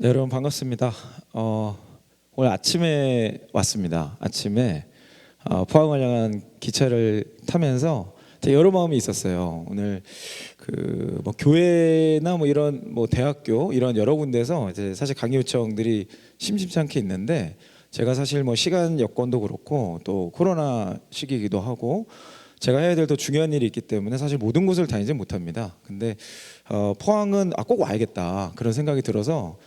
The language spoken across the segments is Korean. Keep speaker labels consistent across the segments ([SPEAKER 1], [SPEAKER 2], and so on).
[SPEAKER 1] 네, 여러분 반갑습니다. 오늘 아침에 왔습니다. 아침에 포항을 향한 기차를 타면서 되게 여러 마음이 있었어요. 오늘 뭐 교회나 뭐 이런 뭐 대학교 이런 여러 군데서 이제 사실 강의 요청들이 심심치 않게 있는데, 제가 사실 뭐 시간 여건도 그렇고 또 코로나 시기이기도 하고 제가 해야 될 더 중요한 일이 있기 때문에 사실 모든 곳을 다니지 못합니다. 근데 포항은 꼭 와야겠다 그런 생각이 들어서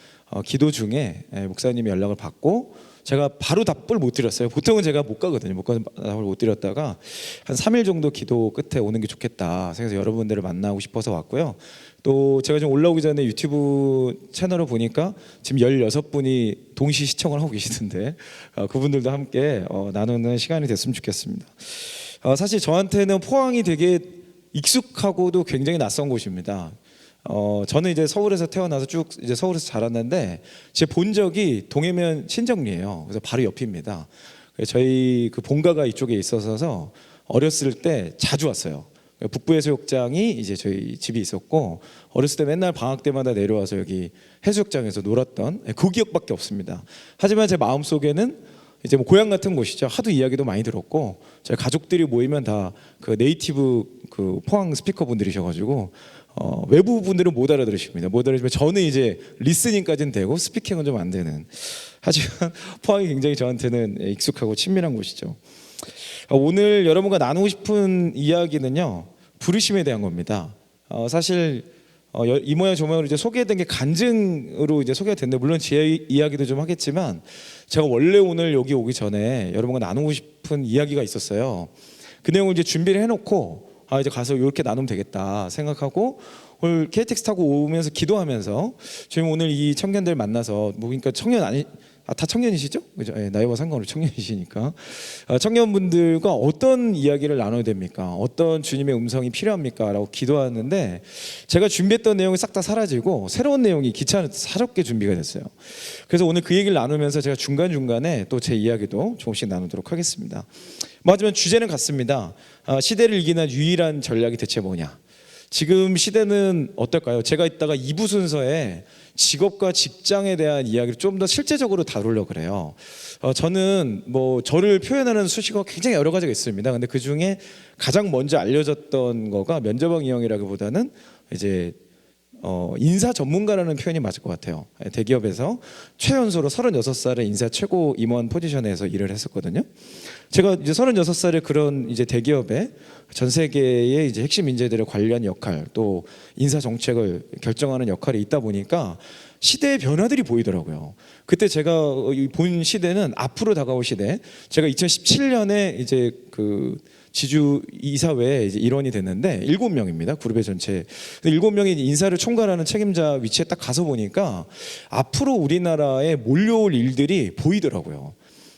[SPEAKER 1] 기도 중에 목사님이 연락을 받고 제가 바로 답을 못 드렸어요. 보통은 제가 못 가거든요. 못 가서 답을 못 드렸다가 한 3일 정도 기도 끝에 오는 게 좋겠다 생각해서 여러분들을 만나고 싶어서 왔고요. 또 제가 좀 올라오기 전에 유튜브 채널을 보니까 지금 16분이 동시 시청을 하고 계시던데 그분들도 함께 나누는 시간이 됐으면 좋겠습니다. 사실 저한테는 포항이 되게 익숙하고도 굉장히 낯선 곳입니다. 저는 이제 서울에서 태어나서 쭉 이제 서울에서 자랐는데 제 본적이 동해면 신정리예요. 그래서 바로 옆입니다. 저희 그 본가가 이쪽에 있어서 어렸을 때 자주 왔어요. 북부해수욕장이 이제 저희 집이 있었고 어렸을 때 맨날 방학 때마다 내려와서 여기 해수욕장에서 놀았던 그 기억밖에 없습니다. 하지만 제 마음 속에는 이제 뭐 고향 같은 곳이죠. 하도 이야기도 많이 들었고 저희 가족들이 모이면 다 그 네이티브 그 포항 스피커 분들이셔가지고 외부 분들은 못 알아들으십니다. 못 알아들으시면 저는 이제 리스닝까지는 되고 스피킹은 좀 안 되는. 하지만 포항이 굉장히 저한테는 익숙하고 친밀한 곳이죠. 오늘 여러분과 나누고 싶은 이야기는요, 부르심에 대한 겁니다. 사실 이 모양 저 모양으로 이제 소개된 게 간증으로 이제 소개가 됐는데, 물론 제 이야기도 좀 하겠지만 제가 원래 오늘 여기 오기 전에 여러분과 나누고 싶은 이야기가 있었어요. 그 내용을 이제 준비를 해놓고 이제 가서 이렇게 나누면 되겠다 생각하고 오늘 KTX 타고 오면서 기도하면서 지금 오늘 이 청년들 만나서 뭐 그러니까 청년 아니 다 청년이시죠? 그죠? 네, 나이와 상관없이 청년이시니까 청년분들과 어떤 이야기를 나눠야 됩니까? 어떤 주님의 음성이 필요합니까? 라고 기도하는데 제가 준비했던 내용이 싹 다 사라지고 새로운 내용이 기차 안에서 새롭게 준비가 됐어요. 그래서 오늘 그 얘기를 나누면서 제가 중간중간에 또 제 이야기도 조금씩 나누도록 하겠습니다. 하지만 주제는 같습니다. 시대를 이기는 유일한 전략이 대체 뭐냐? 지금 시대는 어떨까요? 제가 이따가 2부 순서에 직업과 직장에 대한 이야기를 좀 더 실제적으로 다루려고 그래요. 저는 뭐 저를 표현하는 수식어가 굉장히 여러 가지가 있습니다. 근데 그 중에 가장 먼저 알려졌던 거가 면접왕 이형이라기보다는 이제 인사 전문가라는 표현이 맞을 것 같아요. 대기업에서 최연소로 36살의 인사 최고 임원 포지션에서 일을 했었거든요. 제가 이제 36살에 그런 이제 대기업에 전 세계의 이제 핵심 인재들을 관리하는 역할, 또 인사 정책을 결정하는 역할이 있다 보니까 시대의 변화들이 보이더라고요. 그때 제가 본 시대는 앞으로 다가올 시대. 제가 2017년에 이제 그 지주 이사회에 이제 일원이 됐는데 7명입니다. 그룹의 전체. 7명이 인사를 총괄하는 책임자 위치에 딱 가서 보니까 앞으로 우리나라에 몰려올 일들이 보이더라고요.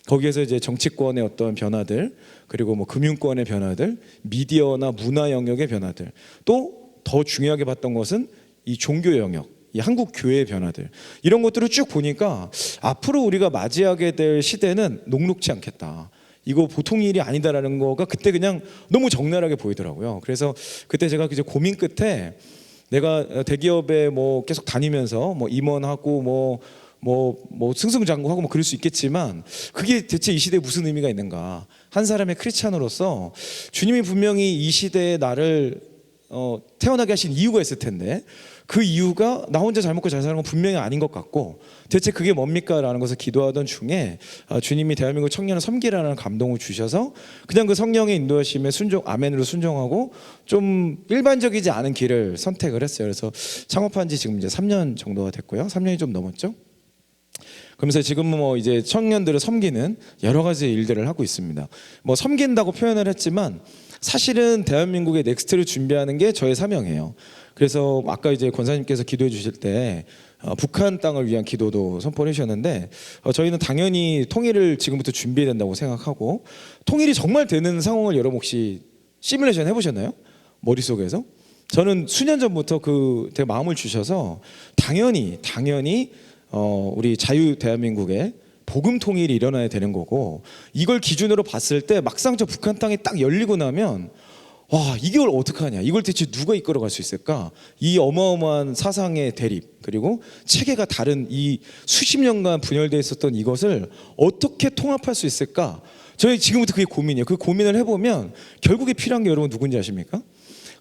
[SPEAKER 1] 거기에서 이제 정치권의 어떤 변화들, 그리고 뭐 금융권의 변화들, 미디어나 문화 영역의 변화들, 또 더 중요하게 봤던 것은 이 종교 영역, 이 한국 교회의 변화들, 이런 것들을 쭉 보니까 앞으로 우리가 맞이하게 될 시대는 녹록지 않겠다. 이거 보통 일이 아니다라는 거가 그때 그냥 너무 적나라하게 보이더라고요. 그래서 그때 제가 이제 고민 끝에 내가 대기업에 뭐 계속 다니면서 뭐 임원하고 뭐 승승장구하고 뭐 그럴 수 있겠지만 그게 대체 이 시대에 무슨 의미가 있는가? 한 사람의 크리스찬으로서 주님이 분명히 이 시대에 나를 태어나게 하신 이유가 있을 텐데 그 이유가 나 혼자 잘 먹고 잘 사는 건 분명히 아닌 것 같고 대체 그게 뭡니까? 라는 것을 기도하던 중에 주님이 대한민국 청년을 섬기라는 감동을 주셔서 그냥 그 성령의 인도하심에 아멘으로 순종하고 좀 일반적이지 않은 길을 선택을 했어요. 그래서 창업한 지 지금 이제 3년 정도가 됐고요. 3년이 좀 넘었죠. 그러면서 지금은 뭐 이제 청년들을 섬기는 여러 가지 일들을 하고 있습니다. 뭐 섬긴다고 표현을 했지만 사실은 대한민국의 넥스트를 준비하는 게 저의 사명이에요. 그래서 아까 이제 권사님께서 기도해 주실 때 북한 땅을 위한 기도도 선포해 주셨는데 저희는 당연히 통일을 지금부터 준비해야 된다고 생각하고, 통일이 정말 되는 상황을 여러분 혹시 시뮬레이션 해보셨나요? 머릿속에서? 저는 수년 전부터 되게 마음을 주셔서 당연히 우리 자유 대한민국에 복음 통일이 일어나야 되는 거고, 이걸 기준으로 봤을 때 막상 저 북한 땅이 딱 열리고 나면 와, 이걸 어떡하냐, 이걸 대체 누가 이끌어갈 수 있을까? 이 어마어마한 사상의 대립, 그리고 체계가 다른 이 수십 년간 분열되어 있었던 이것을 어떻게 통합할 수 있을까? 저희 지금부터 그게 고민이에요. 그 고민을 해보면 결국에 필요한 게 여러분 누군지 아십니까?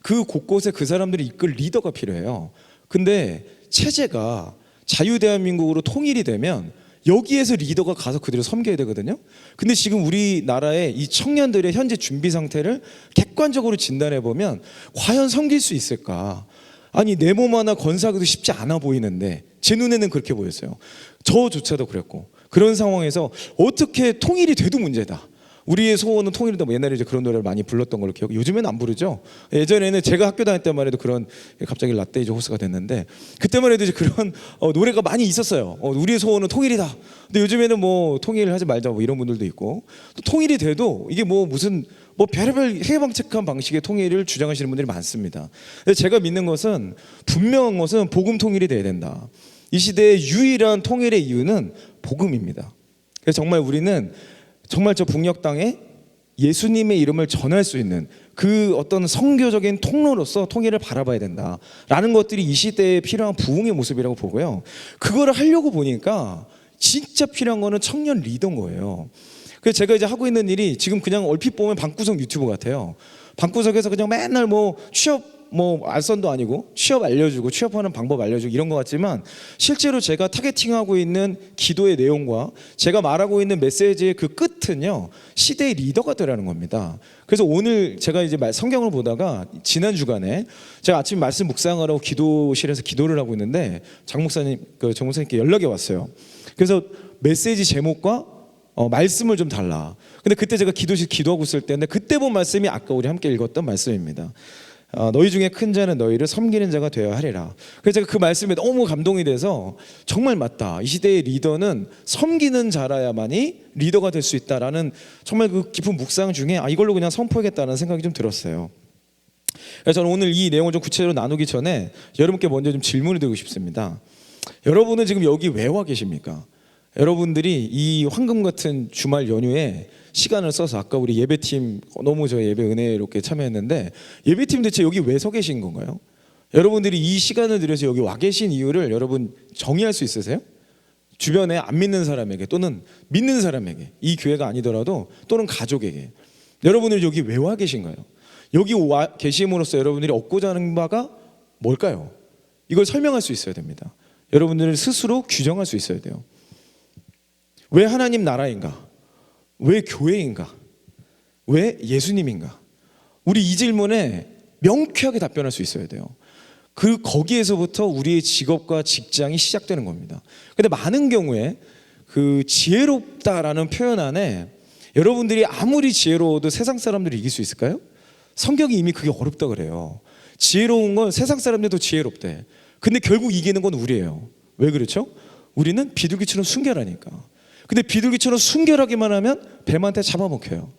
[SPEAKER 1] 그 곳곳에 그 사람들이 이끌 리더가 필요해요. 근데 체제가 자유대한민국으로 통일이 되면 여기에서 리더가 가서 그들을 섬겨야 되거든요. 근데 지금 우리나라의 이 청년들의 현재 준비 상태를 객관적으로 진단해 보면 과연 섬길 수 있을까? 아니, 내 몸 하나 건사하기도 쉽지 않아 보이는데 제 눈에는 그렇게 보였어요. 저조차도 그랬고, 그런 상황에서 어떻게 통일이 돼도 문제다. 우리의 소원은 통일이다. 뭐 옛날에 이제 그런 노래를 많이 불렀던 걸로 기억. 요즘에는 안 부르죠. 예전에는 제가 학교 다닐 때만 해도 그런, 갑자기 라떼 이제 호스가 됐는데 그때만 해도 이제 그런 노래가 많이 있었어요. 우리의 소원은 통일이다. 근데 요즘에는 뭐 통일을 하지 말자 뭐 이런 분들도 있고, 또 통일이 돼도 이게 뭐 무슨 뭐 별의별 해방책한 방식의 통일을 주장하시는 분들이 많습니다. 근데 제가 믿는 것은, 분명한 것은 복음 통일이 돼야 된다. 이 시대의 유일한 통일의 이유는 복음입니다. 그래서 정말 우리는 정말 저 북녘 땅에 예수님의 이름을 전할 수 있는 그 어떤 선교적인 통로로서 통일을 바라봐야 된다라는 것들이 이 시대에 필요한 부흥의 모습이라고 보고요. 그거를 하려고 보니까 진짜 필요한 거는 청년 리더인 거예요. 그래서 제가 이제 하고 있는 일이 지금 그냥 얼핏 보면 방구석 유튜버 같아요. 방구석에서 그냥 맨날 뭐 취업 뭐 알선도 아니고 취업 알려주고 취업하는 방법 알려주고 이런 것 같지만, 실제로 제가 타겟팅하고 있는 기도의 내용과 제가 말하고 있는 메시지의 그 끝은요, 시대의 리더가 되라는 겁니다. 그래서 오늘 제가 이제 성경을 보다가 지난 주간에 제가 아침 말씀 묵상하라고 기도실에서 기도를 하고 있는데 장 목사님, 정 목사님께 연락이 왔어요. 그래서 메시지 제목과 말씀을 좀 달라. 근데 그때 제가 기도실 기도하고 있을 때인데 그때 본 말씀이 아까 우리 함께 읽었던 말씀입니다. 너희 중에 큰 자는 너희를 섬기는 자가 되어야 하리라. 그래서 제가 그 말씀에 너무 감동이 돼서 정말 맞다. 이 시대의 리더는 섬기는 자라야만이 리더가 될 수 있다라는 정말 그 깊은 묵상 중에 이걸로 그냥 선포하겠다는 생각이 좀 들었어요. 그래서 저는 오늘 이 내용을 좀 구체적으로 나누기 전에 여러분께 먼저 좀 질문을 드리고 싶습니다. 여러분은 지금 여기 왜 와 계십니까? 여러분들이 이 황금 같은 주말 연휴에 시간을 써서, 아까 우리 예배팀 너무 저 예배 은혜롭게 참여했는데 예배팀 대체 여기 왜 서 계신 건가요? 여러분들이 이 시간을 들여서 여기 와 계신 이유를 여러분 정의할 수 있으세요? 주변에 안 믿는 사람에게 또는 믿는 사람에게, 이 교회가 아니더라도 또는 가족에게, 여러분들 여기 왜 와 계신가요? 여기 와 계심으로써 여러분들이 얻고자 하는 바가 뭘까요? 이걸 설명할 수 있어야 됩니다. 여러분들 스스로 규정할 수 있어야 돼요. 왜 하나님 나라인가? 왜 교회인가? 왜 예수님인가? 우리 이 질문에 명쾌하게 답변할 수 있어야 돼요. 거기에서부터 우리의 직업과 직장이 시작되는 겁니다. 근데 많은 경우에 그 지혜롭다라는 표현 안에 여러분들이 아무리 지혜로워도 세상 사람들을 이길 수 있을까요? 성경이 이미 그게 어렵다 그래요. 지혜로운 건 세상 사람들도 지혜롭대. 근데 결국 이기는 건 우리예요. 왜 그렇죠? 우리는 비둘기처럼 순결하니까. 근데 비둘기처럼 순결하기만 하면 뱀한테 잡아먹혀요.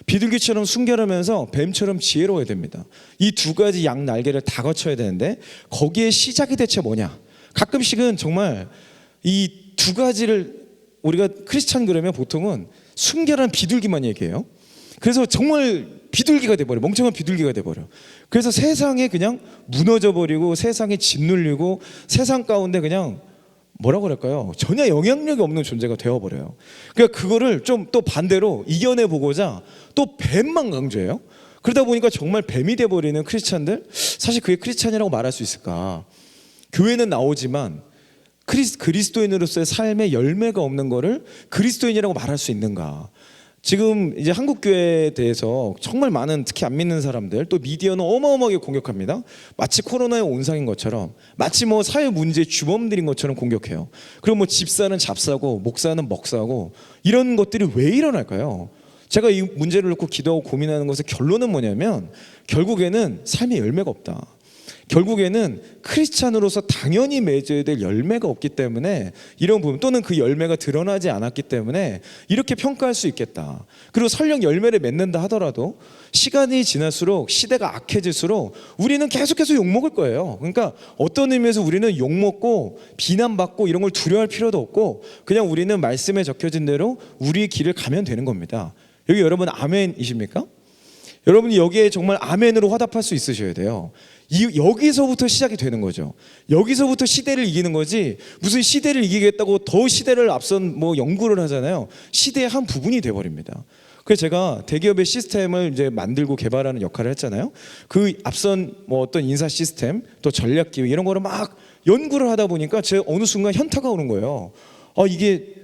[SPEAKER 1] 비둘기처럼 순결하면서 뱀처럼 지혜로워야 됩니다. 이 두 가지 양 날개를 다 거쳐야 되는데 거기에 시작이 대체 뭐냐? 가끔씩은 정말 이 두 가지를 우리가 크리스찬 그러면 보통은 순결한 비둘기만 얘기해요. 그래서 정말 비둘기가 돼버려. 멍청한 비둘기가 돼버려. 그래서 세상에 그냥 무너져버리고 세상에 짓눌리고 세상 가운데 그냥 뭐라고 그럴까요? 전혀 영향력이 없는 존재가 되어버려요. 그러니까 그거를 좀 또 반대로 이겨내보고자 또 뱀만 강조해요. 그러다 보니까 정말 뱀이 돼버리는 크리스찬들, 사실 그게 크리스찬이라고 말할 수 있을까? 교회는 나오지만 그리스도인으로서의 삶의 열매가 없는 거를 그리스도인이라고 말할 수 있는가? 지금 이제 한국교회에 대해서 정말 많은, 특히 안 믿는 사람들, 또 미디어는 어마어마하게 공격합니다. 마치 코로나의 온상인 것처럼, 마치 뭐 사회 문제의 주범들인 것처럼 공격해요. 그리고 뭐 집사는 잡사고 목사는 먹사고, 이런 것들이 왜 일어날까요? 제가 이 문제를 놓고 기도하고 고민하는 것의 결론은 뭐냐면, 결국에는 삶의 열매가 없다. 결국에는 크리스찬으로서 당연히 맺어야 될 열매가 없기 때문에 이런 부분, 또는 그 열매가 드러나지 않았기 때문에 이렇게 평가할 수 있겠다. 그리고 설령 열매를 맺는다 하더라도 시간이 지날수록, 시대가 악해질수록 우리는 계속해서 욕먹을 거예요. 그러니까 어떤 의미에서 우리는 욕먹고 비난받고 이런 걸 두려워할 필요도 없고, 그냥 우리는 말씀에 적혀진 대로 우리의 길을 가면 되는 겁니다. 여기 여러분 아멘이십니까? 여러분이 여기에 정말 아멘으로 화답할 수 있으셔야 돼요. 여기서부터 시작이 되는 거죠. 여기서부터 시대를 이기는 거지, 무슨 시대를 이기겠다고 더 시대를 앞선 뭐 연구를 하잖아요. 시대의 한 부분이 돼버립니다. 그래서 제가 대기업의 시스템을 이제 만들고 개발하는 역할을 했잖아요. 그 앞선 뭐 어떤 인사 시스템, 또 전략 기획 이런 거를 막 연구를 하다 보니까 제 어느 순간 현타가 오는 거예요. 이게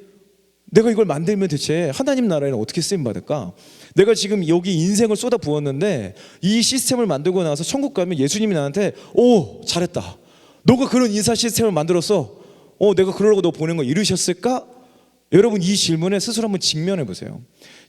[SPEAKER 1] 내가 이걸 만들면 대체 하나님 나라에는 어떻게 쓰임 받을까? 내가 지금 여기 인생을 쏟아 부었는데 이 시스템을 만들고 나서 천국 가면 예수님이 나한테 오 잘했다, 너가 그런 인사 시스템을 만들었어, 내가 그러려고 너 보낸 거 이루셨을까? 여러분 이 질문에 스스로 한번 직면해 보세요.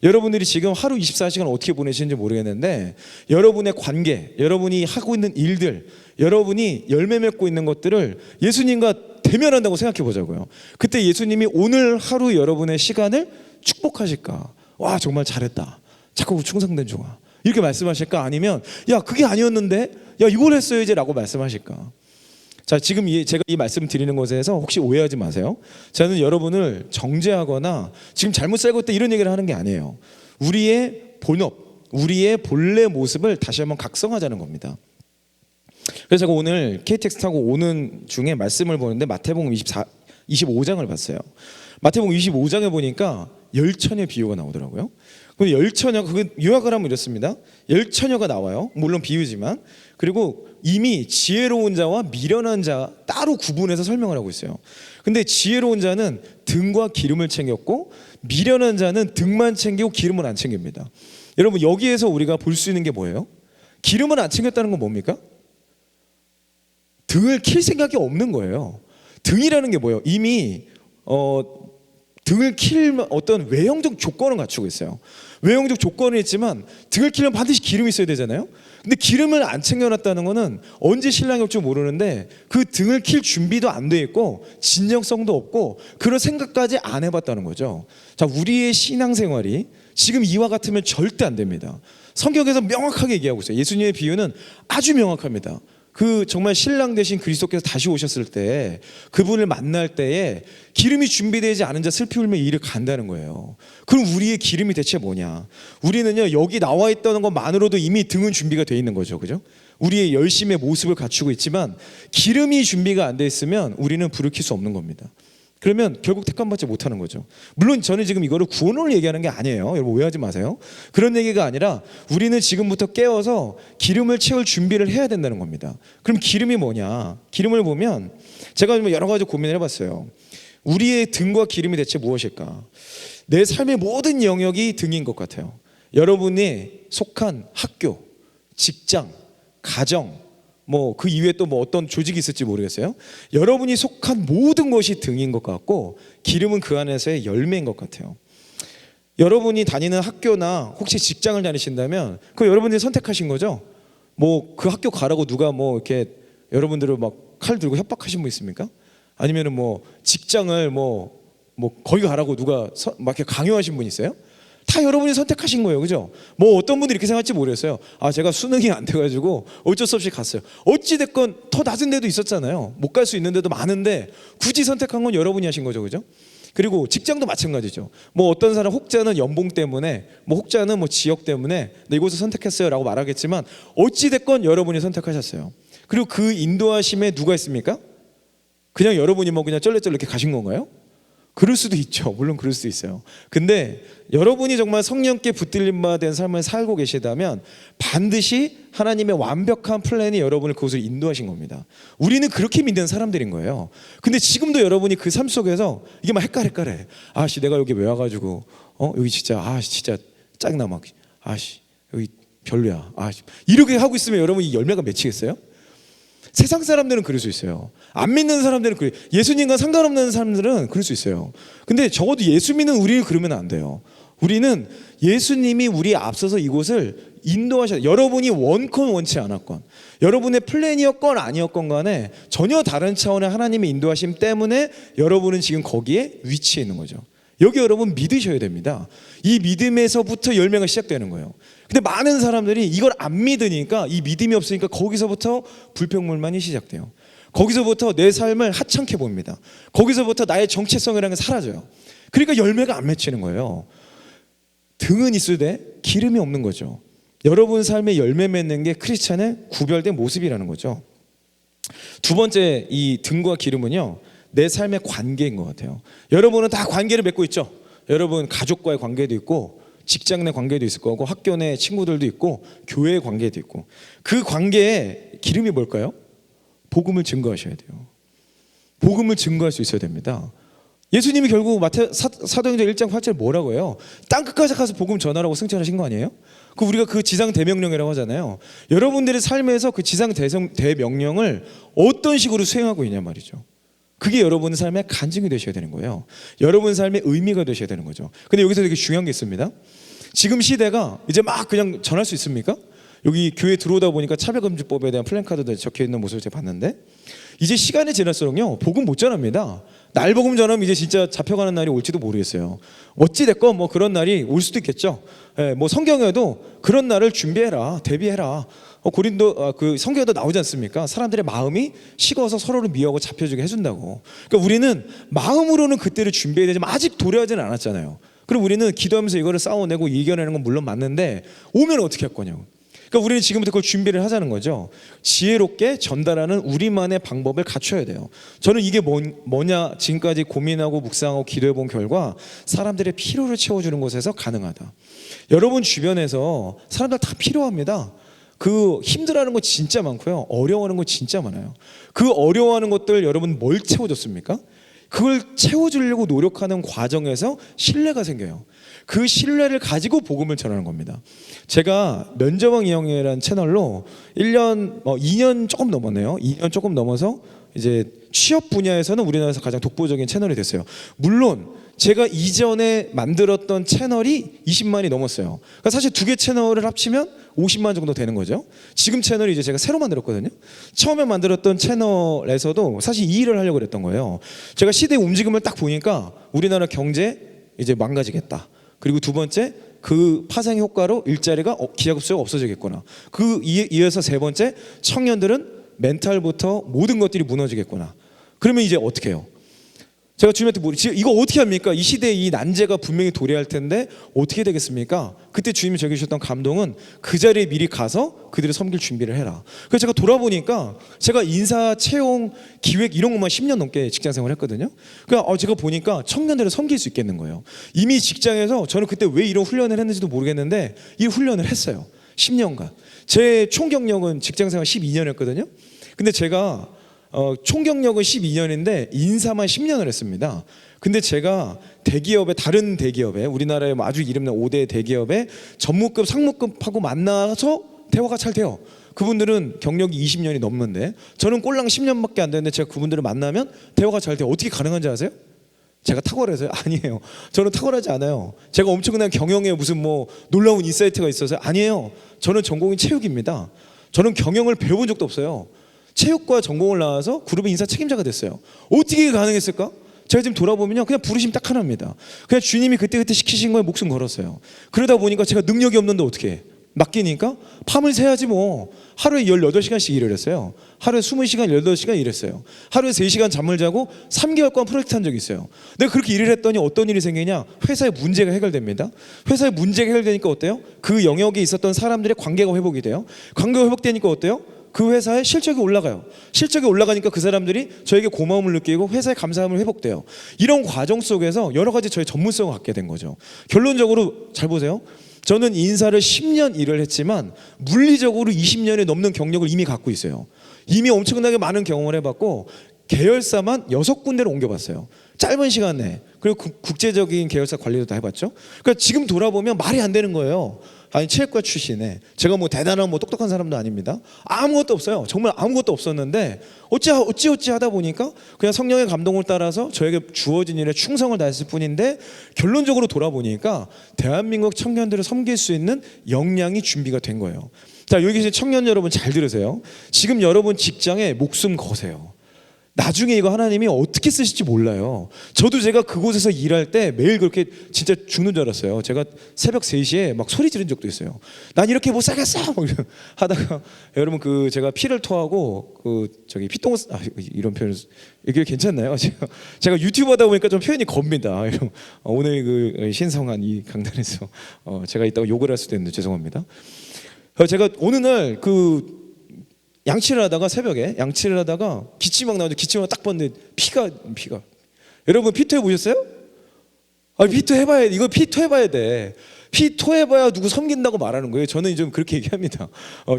[SPEAKER 1] 여러분들이 지금 하루 24시간 어떻게 보내시는지 모르겠는데 여러분의 관계, 여러분이 하고 있는 일들, 여러분이 열매 맺고 있는 것들을 예수님과 대면한다고 생각해 보자고요. 그때 예수님이 오늘 하루 여러분의 시간을 축복하실까? 와 정말 잘했다, 착하고 충성된 종아, 이렇게 말씀하실까? 아니면 야 그게 아니었는데 야 이걸 했어야지 라고 말씀하실까? 자, 지금 제가 이 말씀 드리는 것에서 혹시 오해하지 마세요. 저는 여러분을 정죄하거나 지금 잘못 살고 있다 이런 얘기를 하는 게 아니에요. 우리의 본업, 우리의 본래 모습을 다시 한번 각성하자는 겁니다. 그래서 제가 오늘 KTX 타고 오는 중에 말씀을 보는데 마태복음 25장을 봤어요. 마태복음 25장에 보니까 열처녀 비유가 나오더라고요. 근데 열처녀, 그건 요약을 하면 이렇습니다. 열처녀가 나와요. 물론 비유지만. 그리고 이미 지혜로운 자와 미련한 자 따로 구분해서 설명을 하고 있어요. 근데 지혜로운 자는 등과 기름을 챙겼고 미련한 자는 등만 챙기고 기름을 안 챙깁니다. 여러분 여기에서 우리가 볼 수 있는 게 뭐예요? 기름을 안 챙겼다는 건 뭡니까? 등을 킬 생각이 없는 거예요. 등이라는 게 뭐예요? 이미 등을 킬 어떤 외형적 조건을 갖추고 있어요. 외형적 조건은 있지만 등을 키려면 반드시 기름이 있어야 되잖아요. 근데 기름을 안 챙겨놨다는 거는 언제 신랑이 올 줄 모르는데 그 등을 킬 준비도 안 돼 있고 진정성도 없고 그런 생각까지 안 해봤다는 거죠. 자, 우리의 신앙생활이 지금 이와 같으면 절대 안 됩니다. 성경에서 명확하게 얘기하고 있어요. 예수님의 비유는 아주 명확합니다. 그 정말 신랑 되신 그리스도께서 다시 오셨을 때 그분을 만날 때에 기름이 준비되지 않은 자 슬피 울며 이 일을 간다는 거예요. 그럼 우리의 기름이 대체 뭐냐? 우리는요 여기 나와 있다는 것만으로도 이미 등은 준비가 돼 있는 거죠, 그죠? 우리의 열심의 모습을 갖추고 있지만 기름이 준비가 안 돼 있으면 우리는 불을 켤 수 없는 겁니다. 그러면 결국 택함받지 못하는 거죠. 물론 저는 지금 이거를 구원을 얘기하는 게 아니에요. 여러분 오해하지 마세요. 그런 얘기가 아니라 우리는 지금부터 깨어서 기름을 채울 준비를 해야 된다는 겁니다. 그럼 기름이 뭐냐? 기름을 보면 제가 여러 가지 고민을 해봤어요. 우리의 등과 기름이 대체 무엇일까? 내 삶의 모든 영역이 등인 것 같아요. 여러분이 속한 학교, 직장, 가정, 뭐 그 이외에 또 뭐 어떤 조직이 있을지 모르겠어요. 여러분이 속한 모든 것이 등인 것 같고 기름은 그 안에서의 열매인 것 같아요. 여러분이 다니는 학교나 혹시 직장을 다니신다면 그 여러분들이 선택하신 거죠. 뭐 그 학교 가라고 누가 뭐 이렇게 여러분들을 막 칼 들고 협박하신 분 있습니까? 아니면은 뭐 직장을 뭐 거기 가라고 누가 막 이렇게 강요하신 분 있어요? 다 여러분이 선택하신 거예요, 그죠? 뭐 어떤 분들이 이렇게 생각할지 모르겠어요. 제가 수능이 안 돼가지고 어쩔 수 없이 갔어요. 어찌 됐건 더 낮은 데도 있었잖아요. 못 갈 수 있는 데도 많은데 굳이 선택한 건 여러분이 하신 거죠, 그죠? 그리고 직장도 마찬가지죠. 뭐 어떤 사람 혹자는 연봉 때문에, 뭐 혹자는 뭐 지역 때문에 이곳을 선택했어요라고 말하겠지만 어찌 됐건 여러분이 선택하셨어요. 그리고 그 인도하심에 누가 있습니까? 그냥 여러분이 뭐 그냥 쩔레쩔레 이렇게 가신 건가요? 그럴 수도 있죠. 물론 그럴 수도 있어요. 근데 여러분이 정말 성령께 붙들림 바 된 삶을 살고 계시다면 반드시 하나님의 완벽한 플랜이 여러분을 그곳을 인도하신 겁니다. 우리는 그렇게 믿는 사람들인 거예요. 근데 지금도 여러분이 그 삶 속에서 이게 막 헷갈해. 내가 여기 왜 와가지고 여기 진짜 진짜 짜증나 막 여기 별로야. 이렇게 하고 있으면 여러분이 열매가 맺히겠어요? 세상 사람들은 그럴 수 있어요. 안 믿는 사람들은 그래. 예수님과 상관없는 사람들은 그럴 수 있어요. 근데 적어도 예수 믿는 우리는 그러면 안 돼요. 우리는 예수님이 우리 앞서서 이곳을 인도하셔. 여러분이 원건 원치 않았건, 여러분의 플랜이었건 아니었건 간에 전혀 다른 차원의 하나님의 인도하심 때문에 여러분은 지금 거기에 위치해 있는 거죠. 여기 여러분 믿으셔야 됩니다. 이 믿음에서부터 열매가 시작되는 거예요. 근데 많은 사람들이 이걸 안 믿으니까, 이 믿음이 없으니까 거기서부터 불평불만이 시작돼요. 거기서부터 내 삶을 하찮게 봅니다. 거기서부터 나의 정체성이라는 게 사라져요. 그러니까 열매가 안 맺히는 거예요. 등은 있으되 기름이 없는 거죠. 여러분 삶에 열매 맺는 게 크리스찬의 구별된 모습이라는 거죠. 두 번째 이 등과 기름은요, 내 삶의 관계인 것 같아요. 여러분은 다 관계를 맺고 있죠. 여러분 가족과의 관계도 있고, 직장 내 관계도 있을 거고, 학교 내 친구들도 있고, 교회의 관계도 있고. 그 관계에 기름이 뭘까요? 복음을 증거하셔야 돼요. 복음을 증거할 수 있어야 됩니다. 예수님이 결국 사도행전 1장 8절 뭐라고 해요? 땅끝까지 가서 복음 전하라고 승천하신 거 아니에요? 우리가 그 지상 대명령이라고 하잖아요. 여러분들의 삶에서 그 지상 대명령을 어떤 식으로 수행하고 있냐 말이죠. 그게 여러분 삶의 간증이 되셔야 되는 거예요. 여러분 삶의 의미가 되셔야 되는 거죠. 근데 여기서 되게 중요한 게 있습니다. 지금 시대가 이제 막 그냥 전할 수 있습니까? 여기 교회 들어오다 보니까 차별금지법에 대한 플랜카드도 적혀있는 모습을 제가 봤는데, 이제 시간이 지날수록요 복음 못 전합니다. 날 복음 전하면 이제 진짜 잡혀가는 날이 올지도 모르겠어요. 어찌됐건 뭐 그런 날이 올 수도 있겠죠. 뭐 성경에도 그런 날을 준비해라, 대비해라. 고린도 그 성경에도 나오지 않습니까? 사람들의 마음이 식어서 서로를 미워하고 잡혀주게 해준다고. 그러니까 우리는 마음으로는 그때를 준비해야 되지만 아직 도래하지는 않았잖아요. 그럼 우리는 기도하면서 이거를 싸워내고 이겨내는 건 물론 맞는데, 오면 어떻게 할 거냐고. 그러니까 우리는 지금부터 그걸 준비를 하자는 거죠. 지혜롭게 전달하는 우리만의 방법을 갖춰야 돼요. 저는 이게 뭐냐 지금까지 고민하고 묵상하고 기도해 본 결과, 사람들의 필요를 채워주는 곳에서 가능하다. 여러분 주변에서 사람들 다 필요합니다. 그 힘들어하는 거 진짜 많고요, 어려워하는 거 진짜 많아요. 그 어려워하는 것들 여러분 뭘 채워줬습니까? 그걸 채워주려고 노력하는 과정에서 신뢰가 생겨요. 그 신뢰를 가지고 복음을 전하는 겁니다. 제가 면접왕 이영애라는 채널로 2년 조금 넘었네요. 2년 조금 넘어서 이제 취업 분야에서는 우리나라에서 가장 독보적인 채널이 됐어요. 물론 제가 이전에 만들었던 채널이 20만이 넘었어요. 그러니까 사실 두 개 채널을 합치면 50만 정도 되는 거죠. 지금 채널이 이제 제가 새로 만들었거든요. 처음에 만들었던 채널에서도 사실 이 일을 하려고 그랬던 거예요. 제가 시대의 움직임을 딱 보니까 우리나라 경제 이제 망가지겠다. 그리고 두 번째, 그 파생 효과로 일자리가 기하급수가 없어지겠구나. 이어서 세 번째, 청년들은 멘탈부터 모든 것들이 무너지겠구나. 그러면 이제 어떻게 해요? 제가 주님한테 이거 어떻게 합니까? 이 시대에 이 난제가 분명히 도래할 텐데 어떻게 되겠습니까? 그때 주님이 저에게 주셨던 감동은 그 자리에 미리 가서 그들을 섬길 준비를 해라. 그래서 제가 돌아보니까 제가 인사, 채용, 기획 이런 것만 10년 넘게 직장 생활을 했거든요. 그러니까 제가 보니까 청년들을 섬길 수 있겠는 거예요. 이미 직장에서 저는 그때 왜 이런 훈련을 했는지도 모르겠는데 이 훈련을 했어요. 10년간. 제 총 경력은 직장 생활 12년이었거든요. 근데 제가 총 경력은 12년인데 인사만 10년을 했습니다. 근데 제가 다른 대기업에, 우리나라에 아주 이름난 5대 대기업에 전무급, 상무급하고 만나서 대화가 잘 돼요. 그분들은 경력이 20년이 넘는데 저는 꼴랑 10년밖에 안 되는데 제가 그분들을 만나면 대화가 잘 돼요. 어떻게 가능한지 아세요? 제가 탁월해서요? 아니에요. 저는 탁월하지 않아요. 제가 엄청난 경영에 무슨 뭐 놀라운 인사이트가 있어서요? 아니에요. 저는 전공이 체육입니다. 저는 경영을 배워본 적도 없어요. 체육과 전공을 나와서 그룹의 인사 책임자가 됐어요. 어떻게 가능했을까? 제가 지금 돌아보면요, 그냥 부르심 딱 하나입니다. 그냥 주님이 그때 시키신 거에 목숨 걸었어요. 그러다 보니까 제가 능력이 없는데 어떻게 해? 맡기니까 밤을 새야지 뭐. 하루에 18시간씩 일을 했어요. 하루에 20시간, 18시간 일했어요. 하루에 3시간 잠을 자고 3개월간 프로젝트 한 적이 있어요. 내가 그렇게 일을 했더니 어떤 일이 생기냐? 회사의 문제가 해결됩니다. 회사의 문제가 해결되니까 어때요? 그 영역에 있었던 사람들의 관계가 회복이 돼요. 관계가 회복되니까 어때요? 그 회사의 실적이 올라가요. 실적이 올라가니까 그 사람들이 저에게 고마움을 느끼고 회사의 감사함을 회복돼요. 이런 과정 속에서 여러 가지 저의 전문성을 갖게 된 거죠. 결론적으로 잘 보세요. 저는 인사를 10년 일을 했지만 물리적으로 20년이 넘는 경력을 이미 갖고 있어요. 이미 엄청나게 많은 경험을 해봤고 계열사만 6군데를 옮겨봤어요. 짧은 시간 내에. 그리고 국제적인 계열사 관리도 다 해봤죠. 그러니까 지금 돌아보면 말이 안 되는 거예요. 아니 체육과 출신에 제가 뭐 대단한 뭐 똑똑한 사람도 아닙니다. 아무것도 없어요. 정말 아무것도 없었는데 어찌 하다 보니까 그냥 성령의 감동을 따라서 저에게 주어진 일에 충성을 다했을 뿐인데 결론적으로 돌아보니까 대한민국 청년들을 섬길 수 있는 역량이 준비가 된 거예요. 자, 여기 계신 청년 여러분 잘 들으세요. 지금 여러분 직장에 목숨 거세요. 나중에 이거 하나님이 어떻게 쓰실지 몰라요. 저도 제가 그곳에서 일할 때 매일 그렇게 진짜 죽는 줄 알았어요. 제가 새벽 3시에 막 소리 지른 적도 있어요. 난 이렇게 못 살겠어 하다가 여러분 제가 피를 토하고 피똥 이런 표현 이게 괜찮나요? 제가 유튜브 하다 보니까 좀 표현이 겁니다. 오늘 신성한 이 강단에서 제가 이따가 욕을 할 수도 있는데 죄송합니다. 제가 어느 날 양치를 하다가 새벽에 양치를 하다가 기침막 나오는데 기침을 딱 봤는데 피가 여러분 피토 해보셨어요? 피토 해봐야 돼. 이거 피토 해봐야 돼. 피토 해봐야 누구 섬긴다고 말하는 거예요. 저는 좀 그렇게 얘기합니다.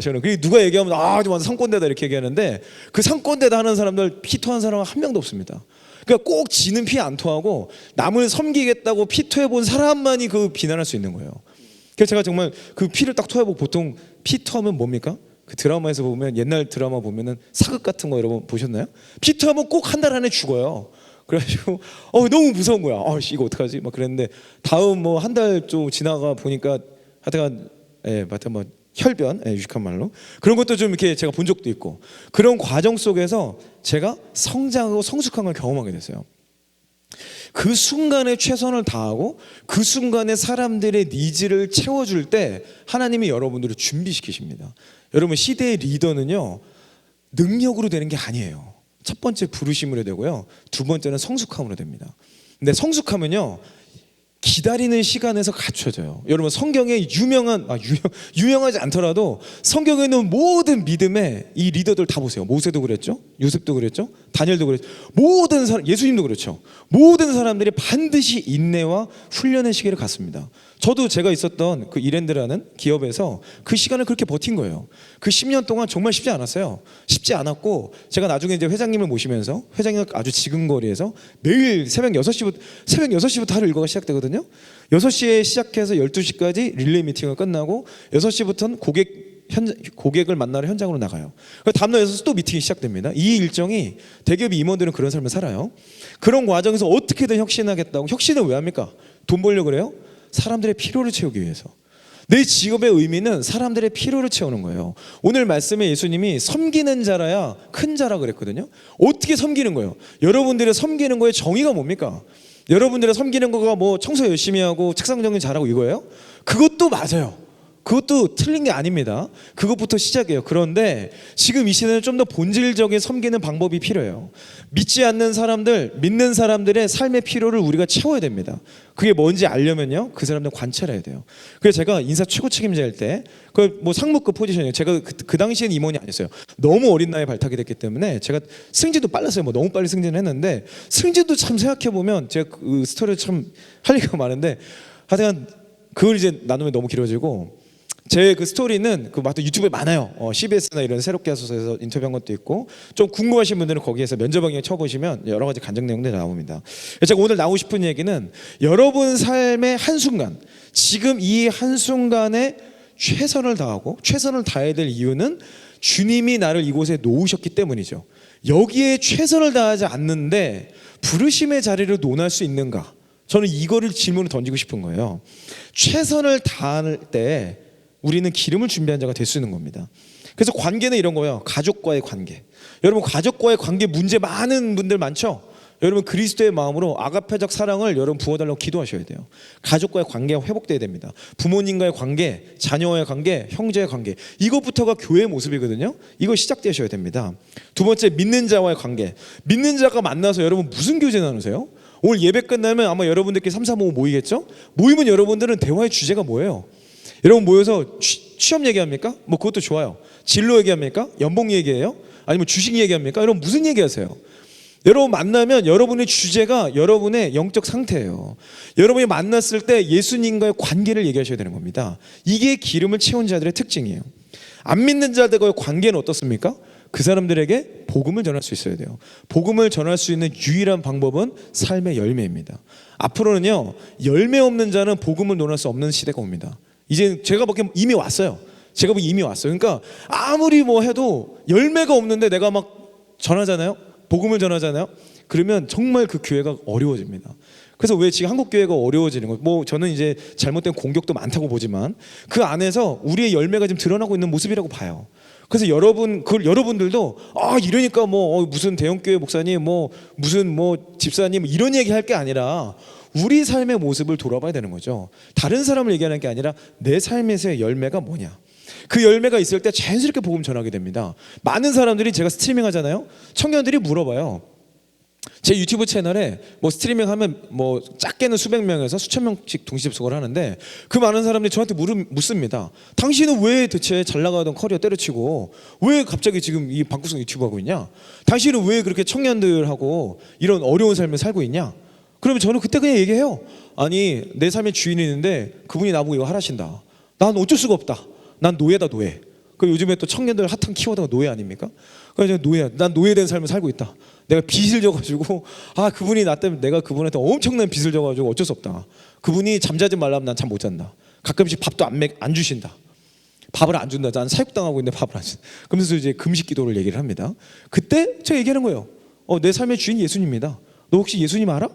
[SPEAKER 1] 저는 그게 누가 얘기하면 완전 상꼰대다 이렇게 얘기하는데 그 상꼰대다 하는 사람들 피토한 사람은 한 명도 없습니다. 그러니까 꼭 지는 피 안 토하고 남을 섬기겠다고 피토해본 사람만이 그 비난할 수 있는 거예요. 그래서 제가 정말 그 피를 딱 토해보고 보통 피토하면 뭡니까? 그 드라마에서 보면 옛날 드라마 보면은 사극 같은 거 여러분 보셨나요? 피토하면 꼭 한 달 안에 죽어요. 그래가지고 너무 무서운 거야. 이거 어떡하지? 막 그랬는데 다음 뭐 한 달 좀 지나가 보니까 하여튼 뭐 혈변, 유식한 말로 그런 것도 좀 이렇게 제가 본 적도 있고 그런 과정 속에서 제가 성장하고 성숙한 걸 경험하게 됐어요. 그 순간에 최선을 다하고 그 순간에 사람들의 니즈를 채워줄 때 하나님이 여러분들을 준비시키십니다. 여러분 시대의 리더는요 능력으로 되는 게 아니에요. 첫 번째 부르심으로 되고요. 두 번째는 성숙함으로 됩니다. 근데 성숙하면요 기다리는 시간에서 갖춰져요. 여러분 성경에 유명하지 않더라도 성경에 있는 모든 믿음의 이 리더들 다 보세요. 모세도 그랬죠, 요셉도 그랬죠, 다니엘도 그랬죠. 모든 사람, 예수님도 그렇죠. 모든 사람들이 반드시 인내와 훈련의 시기를 갖습니다. 저도 제가 있었던 그 이랜드라는 기업에서 그 시간을 그렇게 버틴 거예요. 그 10년 동안 정말 쉽지 않았어요. 쉽지 않았고 제가 나중에 이제 회장님을 모시면서 회장님 아주 지근거리에서 매일 새벽 6시부터 하루 일과가 시작되거든요. 6시에 시작해서 12시까지 릴레이 미팅을 끝나고 6시부터는 고객을 만나러 현장으로 나가요. 다음날 6시 또 미팅이 시작됩니다. 이 일정이 대기업 임원들은 그런 삶을 살아요. 그런 과정에서 어떻게든 혁신하겠다고. 혁신을 왜 합니까? 돈 벌려고 그래요? 사람들의 필요를 채우기 위해서. 내 직업의 의미는 사람들의 필요를 채우는 거예요. 오늘 말씀에 예수님이 섬기는 자라야 큰 자라 그랬거든요. 어떻게 섬기는 거예요? 여러분들의 섬기는 거의 정의가 뭡니까? 여러분들의 섬기는 거가 뭐 청소 열심히 하고 책상 정리 잘하고 이거예요? 그것도 맞아요. 그것도 틀린 게 아닙니다. 그것부터 시작해요. 그런데 지금 이 시대는 좀 더 본질적인 섬기는 방법이 필요해요. 믿지 않는 사람들, 믿는 사람들의 삶의 필요를 우리가 채워야 됩니다. 그게 뭔지 알려면요, 그 사람들 관찰해야 돼요. 그래서 제가 인사 최고 책임자일 때, 뭐 상무급 포지션이에요. 제가 그 당시에는 임원이 아니었어요. 너무 어린 나이에 발탁이 됐기 때문에 제가 승진도 빨랐어요. 뭐 너무 빨리 승진을 했는데 승진도 참 생각해 보면 제가 그 스토리를 참 할 얘기가 많은데 하여튼 그걸 이제 나누면 너무 길어지고. 제 그 스토리는 유튜브에 많아요. CBS나 이런 새롭게 하소서에서 인터뷰한 것도 있고 좀 궁금하신 분들은 거기에서 면접방에 쳐보시면 여러 가지 간증 내용들이 나옵니다. 제가 오늘 나오고 싶은 얘기는 여러분 삶의 한순간, 지금 이 한순간에 최선을 다하고 최선을 다해야 될 이유는 주님이 나를 이곳에 놓으셨기 때문이죠. 여기에 최선을 다하지 않는데 부르심의 자리를 논할 수 있는가? 저는 이거를 질문을 던지고 싶은 거예요. 최선을 다할 때 우리는 기름을 준비한 자가 될 수 있는 겁니다. 그래서 관계는 이런 거예요. 가족과의 관계. 여러분 가족과의 관계 문제 많은 분들 많죠? 여러분 그리스도의 마음으로 아가페적 사랑을 여러분 부어달라고 기도하셔야 돼요. 가족과의 관계가 회복돼야 됩니다. 부모님과의 관계, 자녀와의 관계, 형제의 관계, 이것부터가 교회의 모습이거든요. 이거 시작되셔야 됩니다. 두 번째, 믿는 자와의 관계. 믿는 자가 만나서 여러분 무슨 교제 나누세요? 오늘 예배 끝나면 아마 여러분들끼리 3, 4, 5 모이겠죠? 모이면 여러분들은 대화의 주제가 뭐예요? 여러분 모여서 취업 얘기합니까? 뭐 그것도 좋아요. 진로 얘기합니까? 연봉 얘기해요? 아니면 주식 얘기합니까? 여러분 무슨 얘기하세요? 여러분 만나면 여러분의 주제가 여러분의 영적 상태예요. 여러분이 만났을 때 예수님과의 관계를 얘기하셔야 되는 겁니다. 이게 기름을 채운 자들의 특징이에요. 안 믿는 자들과의 관계는 어떻습니까? 그 사람들에게 복음을 전할 수 있어야 돼요. 복음을 전할 수 있는 유일한 방법은 삶의 열매입니다. 앞으로는요, 열매 없는 자는 복음을 논할 수 없는 시대가 옵니다. 이제 제가 보기엔 이미 왔어요. 그러니까 아무리 뭐 해도 열매가 없는데 내가 막 전하잖아요. 복음을 전하잖아요. 그러면 정말 그 교회가 어려워집니다. 그래서 왜 지금 한국 교회가 어려워지는 거예요? 뭐 저는 이제 잘못된 공격도 많다고 보지만 그 안에서 우리의 열매가 지금 드러나고 있는 모습이라고 봐요. 그래서 여러분들도 이러니까 뭐 무슨 대형교회 목사님, 뭐 무슨 뭐 집사님 이런 얘기 할 게 아니라 우리 삶의 모습을 돌아봐야 되는 거죠. 다른 사람을 얘기하는 게 아니라 내 삶에서의 열매가 뭐냐. 그 열매가 있을 때 자연스럽게 복음 전하게 됩니다. 많은 사람들이 제가 스트리밍 하잖아요. 청년들이 물어봐요. 제 유튜브 채널에 뭐 스트리밍 하면 뭐 작게는 수백 명에서 수천 명씩 동시 접속을 하는데 그 많은 사람들이 저한테 묻습니다. 당신은 왜 대체 잘 나가던 커리어 때려치고 왜 갑자기 지금 이 방구석 유튜브 하고 있냐? 당신은 왜 그렇게 청년들하고 이런 어려운 삶을 살고 있냐? 그러면 저는 그때 그냥 얘기해요. 아니, 내 삶의 주인이 있는데 그분이 나보고 이거 하라신다. 난 어쩔 수가 없다. 난 노예다, 노예. 그 요즘에 또 청년들 핫한 키워드가 노예 아닙니까? 그래서 노예야. 난 노예된 삶을 살고 있다. 내가 빚을 져가지고 그분이 나 때문에 내가 그분한테 엄청난 빚을 져가지고 어쩔 수 없다. 그분이 잠자지 말라면 난 잠 못 잔다. 가끔씩 밥도 안 주신다. 밥을 안 준다. 난 사육당하고 있는데 밥을 안 준다. 그러면서 이제 금식 기도를 얘기를 합니다. 그때 제가 얘기하는 거예요. 내 삶의 주인 예수님입니다. 너 혹시 예수님 알아?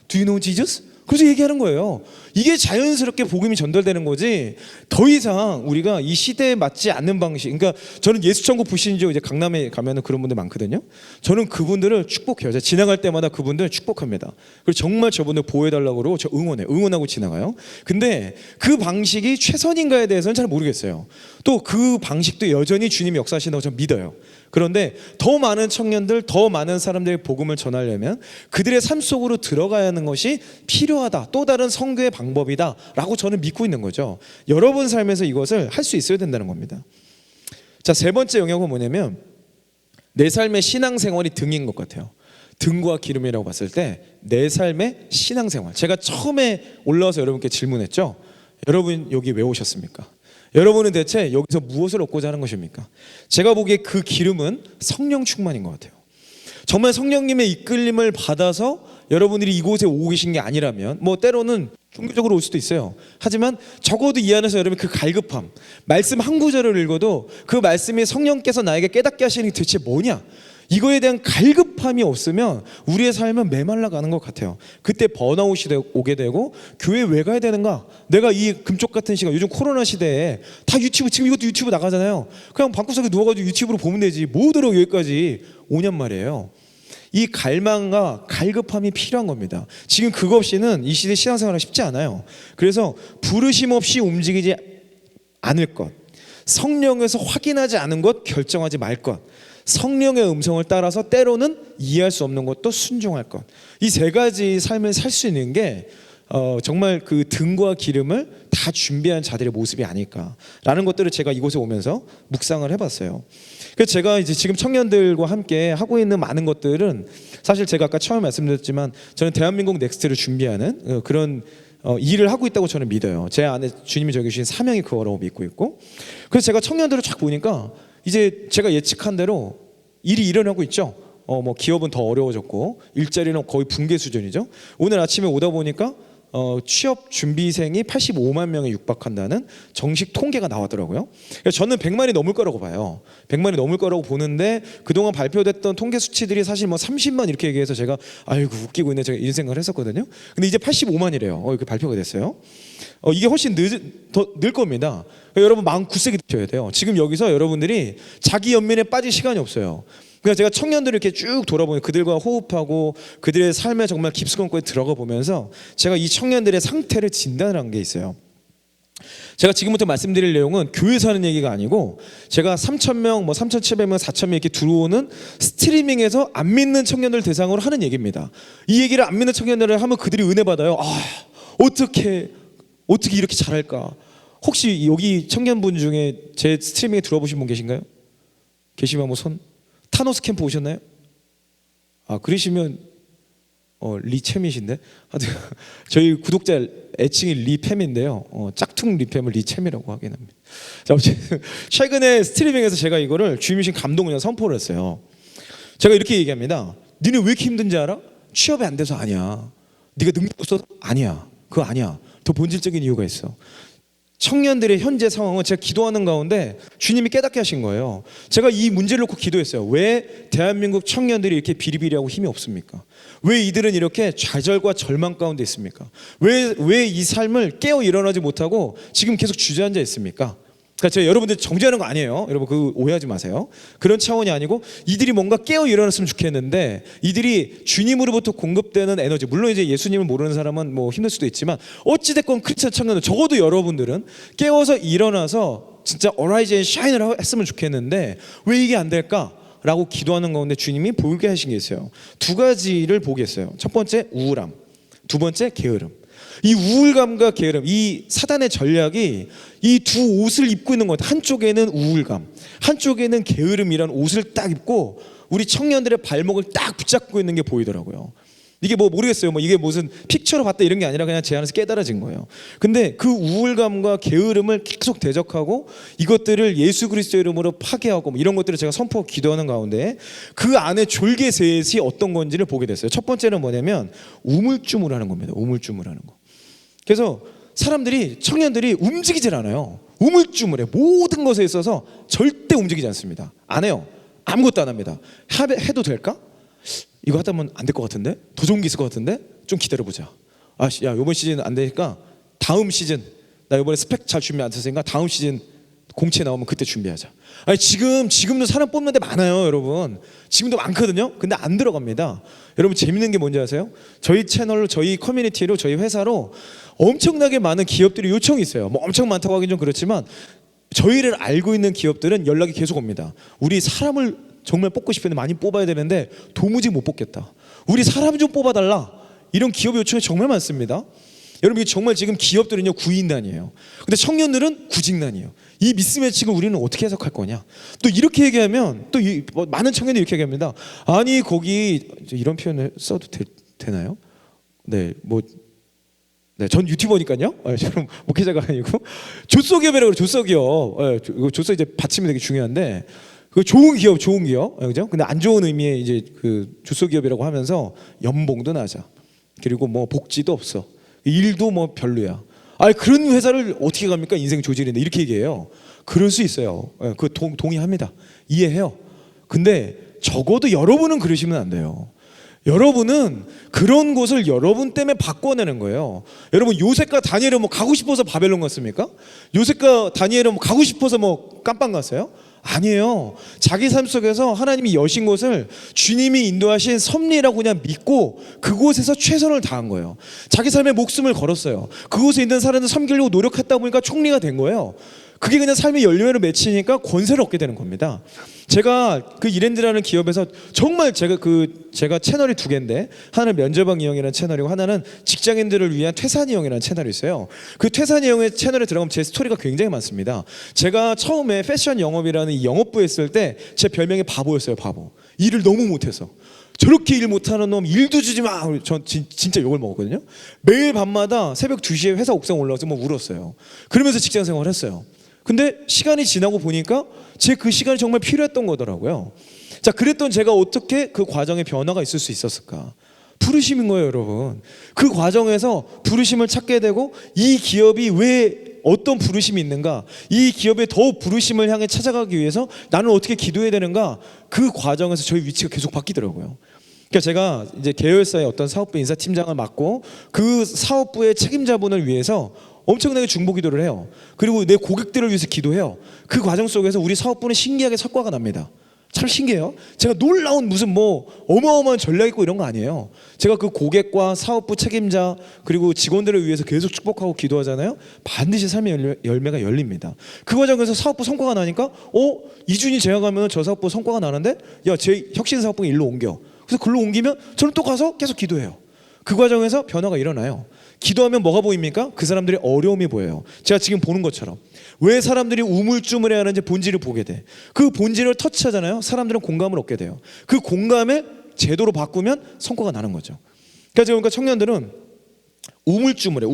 [SPEAKER 1] Do you know Jesus? 그래서 얘기하는 거예요. 이게 자연스럽게 복음이 전달되는 거지 더 이상 우리가 이 시대에 맞지 않는 방식. 그러니까 저는 예수천국 불신조 이제 강남에 가면은 그런 분들 많거든요. 저는 그분들을 축복해요. 제가 지나갈 때마다 그분들 축복합니다. 그리고 정말 저분들 보호해달라고 그러고 저 응원하고 지나가요. 근데 그 방식이 최선인가에 대해서는 잘 모르겠어요. 또 그 방식도 여전히 주님이 역사하신다고 저는 믿어요. 그런데 더 많은 청년들, 더 많은 사람들의 복음을 전하려면 그들의 삶 속으로 들어가야 하는 것이 필요하다. 또 다른 선교의 방법이다 라고 저는 믿고 있는 거죠. 여러분 삶에서 이것을 할 수 있어야 된다는 겁니다. 자, 세 번째 영역은 뭐냐면 내 삶의 신앙생활이 등인 것 같아요. 등과 기름이라고 봤을 때 내 삶의 신앙생활. 제가 처음에 올라와서 여러분께 질문했죠. 여러분 여기 왜 오셨습니까? 여러분은 대체 여기서 무엇을 얻고자 하는 것입니까? 제가 보기에 그 기름은 성령 충만인 것 같아요. 정말 성령님의 이끌림을 받아서 여러분들이 이곳에 오고 계신 게 아니라면 뭐 때로는 종교적으로 올 수도 있어요. 하지만 적어도 이 안에서 여러분 그 갈급함, 말씀 한 구절을 읽어도 그 말씀이 성령께서 나에게 깨닫게 하시는 게 대체 뭐냐? 이거에 대한 갈급함이 없으면 우리의 삶은 메말라가는 것 같아요. 그때 번아웃이 오게 되고 교회 왜 가야 되는가? 내가 이 금쪽 같은 시간, 요즘 코로나 시대에 다 유튜브, 지금 이것도 유튜브 나가잖아요. 그냥 방구석에 누워가지고 유튜브로 보면 되지 뭐 들어 여기까지 오냔 말이에요. 이 갈망과 갈급함이 필요한 겁니다. 지금 그거 없이는 이 시대 신앙생활은 쉽지 않아요. 그래서 부르심 없이 움직이지 않을 것, 성령에서 확인하지 않은 것 결정하지 말 것, 성령의 음성을 따라서 때로는 이해할 수 없는 것도 순종할 것. 이 세 가지 삶을 살 수 있는 게 정말 그 등과 기름을 다 준비한 자들의 모습이 아닐까라는 것들을 제가 이곳에 오면서 묵상을 해봤어요. 그래서 제가 이제 지금 청년들과 함께 하고 있는 많은 것들은 사실 제가 아까 처음에 말씀드렸지만 저는 대한민국 넥스트를 준비하는 그런 일을 하고 있다고 저는 믿어요. 제 안에 주님이 저기 주신 사명이 그거라고 믿고 있고, 그래서 제가 청년들을 쫙 보니까 이제 제가 예측한 대로 일이 일어나고 있죠. 뭐 기업은 더 어려워졌고 일자리는 거의 붕괴 수준이죠. 오늘 아침에 오다 보니까 취업 준비생이 85만 명에 육박한다는 정식 통계가 나왔더라고요. 저는 100만이 넘을 거라고 봐요. 100만이 넘을 거라고 보는데 그동안 발표됐던 통계 수치들이 사실 뭐 30만 이렇게 얘기해서 제가 아이고 웃기고 있네 제가 이런 생각을 했었거든요. 근데 이제 85만이래요. 이렇게 발표가 됐어요. 이게 훨씬 더 늘 겁니다. 그러니까 여러분 마음 굳세게 드셔야 돼요. 지금 여기서 여러분들이 자기 연민에 빠질 시간이 없어요. 그러니까 제가 청년들을 이렇게 쭉 돌아보면 그들과 호흡하고 그들의 삶에 정말 깊숙한 곳에 들어가 보면서 제가 이 청년들의 상태를 진단을 한 게 있어요. 제가 지금부터 말씀드릴 내용은 교회에서 하는 얘기가 아니고 제가 3,000명, 뭐 3,700명, 4,000명 이렇게 들어오는 스트리밍에서 안 믿는 청년들 대상으로 하는 얘기입니다. 이 얘기를 안 믿는 청년들을 하면 그들이 은혜 받아요. 어떻게 이렇게 잘할까? 혹시 여기 청년분 중에 제 스트리밍에 들어보신 분 계신가요? 계시면 한번 손. 타노스 캠프 오셨나요? 그러시면 리챔이신데 하여튼 저희 구독자 애칭이 리팸인데요. 짝퉁 리팸을 리챔이라고 하긴 합니다. 자, 어쨌든 최근에 스트리밍에서 제가 이거를 주임이신 감독 그냥 선포를 했어요. 제가 이렇게 얘기합니다. 니네 왜 이렇게 힘든지 알아? 취업이 안 돼서 아니야. 네가 능력 없어서 아니야. 그거 아니야. 더 본질적인 이유가 있어. 청년들의 현재 상황은 제가 기도하는 가운데 주님이 깨닫게 하신 거예요. 제가 이 문제를 놓고 기도했어요. 왜 대한민국 청년들이 이렇게 비리비리하고 힘이 없습니까? 왜 이들은 이렇게 좌절과 절망 가운데 있습니까? 왜 이 삶을 깨어 일어나지 못하고 지금 계속 주저앉아 있습니까? 그러니까 제가 여러분들 정죄하는 거 아니에요. 여러분 그 오해하지 마세요. 그런 차원이 아니고 이들이 뭔가 깨어 일어났으면 좋겠는데 이들이 주님으로부터 공급되는 에너지, 물론 이제 예수님을 모르는 사람은 뭐 힘들 수도 있지만 어찌됐건 크리스천 청년들, 적어도 여러분들은 깨어서 일어나서 진짜 어라이즈 앤 샤인을 했으면 좋겠는데 왜 이게 안 될까? 라고 기도하는 가운데 주님이 보게 하신 게 있어요. 두 가지를 보게 했어요. 첫 번째 우울함, 두 번째 게으름. 이 우울감과 게으름, 이 사단의 전략이 이 두 옷을 입고 있는 것 같아요. 한쪽에는 우울감, 한쪽에는 게으름이라는 옷을 딱 입고 우리 청년들의 발목을 딱 붙잡고 있는 게 보이더라고요. 이게 뭐 모르겠어요. 뭐 이게 무슨 픽처로 봤다 이런 게 아니라 그냥 제 안에서 깨달아진 거예요. 근데 그 우울감과 게으름을 계속 대적하고 이것들을 예수 그리스도 이름으로 파괴하고 뭐 이런 것들을 제가 선포하고 기도하는 가운데 그 안에 졸개셋이 어떤 건지를 보게 됐어요. 첫 번째는 뭐냐면 우물쭈물하는 겁니다. 우물쭈물하는 거. 그래서 사람들이, 청년들이 움직이질 않아요. 우물쭈물해. 모든 것에 있어서 절대 움직이지 않습니다. 안 해요. 아무것도 안 합니다. 해도 될까? 이거 하다 보면 안 될 것 같은데? 더 좋은 게 있을 것 같은데? 좀 기다려보자. 야, 이번 시즌 안 되니까 다음 시즌, 나 이번에 스펙 잘 준비 안 됐으니까 다음 시즌 공채 나오면 그때 준비하자. 아니 지금도 사람 뽑는 데 많아요, 여러분. 지금도 많거든요. 근데 안 들어갑니다. 여러분 재밌는 게 뭔지 아세요? 저희 채널로, 저희 커뮤니티로, 저희 회사로 엄청나게 많은 기업들이 요청이 있어요. 뭐 엄청 많다고 하긴 좀 그렇지만 저희를 알고 있는 기업들은 연락이 계속 옵니다. 우리 사람을 정말 뽑고 싶은데 많이 뽑아야 되는데 도무지 못 뽑겠다. 우리 사람 좀 뽑아달라. 이런 기업 요청이 정말 많습니다. 여러분 이게 정말 지금 기업들은요 구인단이에요. 근데 청년들은 구직난이에요. 이 미스매치를 우리는 어떻게 해석할 거냐. 또 이렇게 얘기하면 또 많은 청년들이 이렇게 얘기합니다. 아니 거기 이런 표현을 써도 되나요? 네, 네, 전 유튜버니까요. 저는 목회자가 아니고 조소기업이라고 그래요. 조소기업. 조소 이제 받침이 되게 중요한데 그 좋은 기업, 그죠? 근데 안 좋은 의미의 이제 그 조소기업이라고 하면서 연봉도 낮아. 그리고 뭐 복지도 없어. 일도 뭐 별로야. 그런 회사를 어떻게 갑니까? 인생 조질인데 이렇게 얘기해요. 그럴 수 있어요. 그 동의합니다. 이해해요. 근데 적어도 여러분은 그러시면 안 돼요. 여러분은 그런 곳을 여러분 때문에 바꿔내는 거예요. 여러분 요셉과 다니엘은 뭐 가고 싶어서 바벨론 갔습니까? 요셉과 다니엘은 뭐 가고 싶어서 뭐 깜빵 갔어요? 아니에요. 자기 삶 속에서 하나님이 여신 곳을 주님이 인도하신 섭리라고 그냥 믿고 그곳에서 최선을 다한 거예요. 자기 삶의 목숨을 걸었어요. 그곳에 있는 사람들 섬기려고 노력했다 보니까 총리가 된 거예요. 그게 그냥 삶의 열매로 맺히니까 권세를 얻게 되는 겁니다. 제가 그 이랜드라는 기업에서 정말 제가 채널이 두 개인데 하나는 면접왕 이형이라는 채널이고 하나는 직장인들을 위한 퇴산 이형이라는 채널이 있어요. 그 퇴산 이형의 채널에 들어가면 제 스토리가 굉장히 많습니다. 제가 처음에 패션 영업이라는 이 영업부에 있을 때 제 별명이 바보였어요. 바보. 일을 너무 못해서. 저렇게 일 못하는 놈 일도 주지 마. 전 진짜 욕을 먹었거든요. 매일 밤마다 새벽 2시에 회사 옥상 올라와서 뭐 울었어요. 그러면서 직장 생활을 했어요. 근데 시간이 지나고 보니까 제 그 시간이 정말 필요했던 거더라고요. 자, 그랬던 제가 어떻게 그 과정에 변화가 있을 수 있었을까? 부르심인 거예요, 여러분. 그 과정에서 부르심을 찾게 되고 이 기업이 왜 어떤 부르심이 있는가? 이 기업의 더 부르심을 향해 찾아가기 위해서 나는 어떻게 기도해야 되는가? 그 과정에서 저희 위치가 계속 바뀌더라고요. 그러니까 제가 이제 계열사의 어떤 사업부 인사팀장을 맡고 그 사업부의 책임자분을 위해서 엄청나게 중보 기도를 해요. 그리고 내 고객들을 위해서 기도해요. 그 과정 속에서 우리 사업부는 신기하게 성과가 납니다. 참 신기해요. 제가 놀라운 무슨 뭐 어마어마한 전략 있고 이런 거 아니에요. 제가 그 고객과 사업부 책임자 그리고 직원들을 위해서 계속 축복하고 기도하잖아요. 반드시 삶의 열매가 열립니다. 그 과정에서 사업부 성과가 나니까 이준이 제가 가면 저 사업부 성과가 나는데 야, 제 혁신 사업부가 일로 옮겨. 그래서 글로 옮기면 저는 또 가서 계속 기도해요. 그 과정에서 변화가 일어나요. 기도하면 뭐가 보입니까? 그 사람들의 어려움이 보여요. 제가 지금 보는 것처럼 왜 사람들이 우물쭈물해하는지 본질을 보게 돼. 그 본질을 터치하잖아요. 사람들은 공감을 얻게 돼요. 그 공감을 제도로 바꾸면 성과가 나는 거죠. 그러니까 청년들은 우물쭈물해.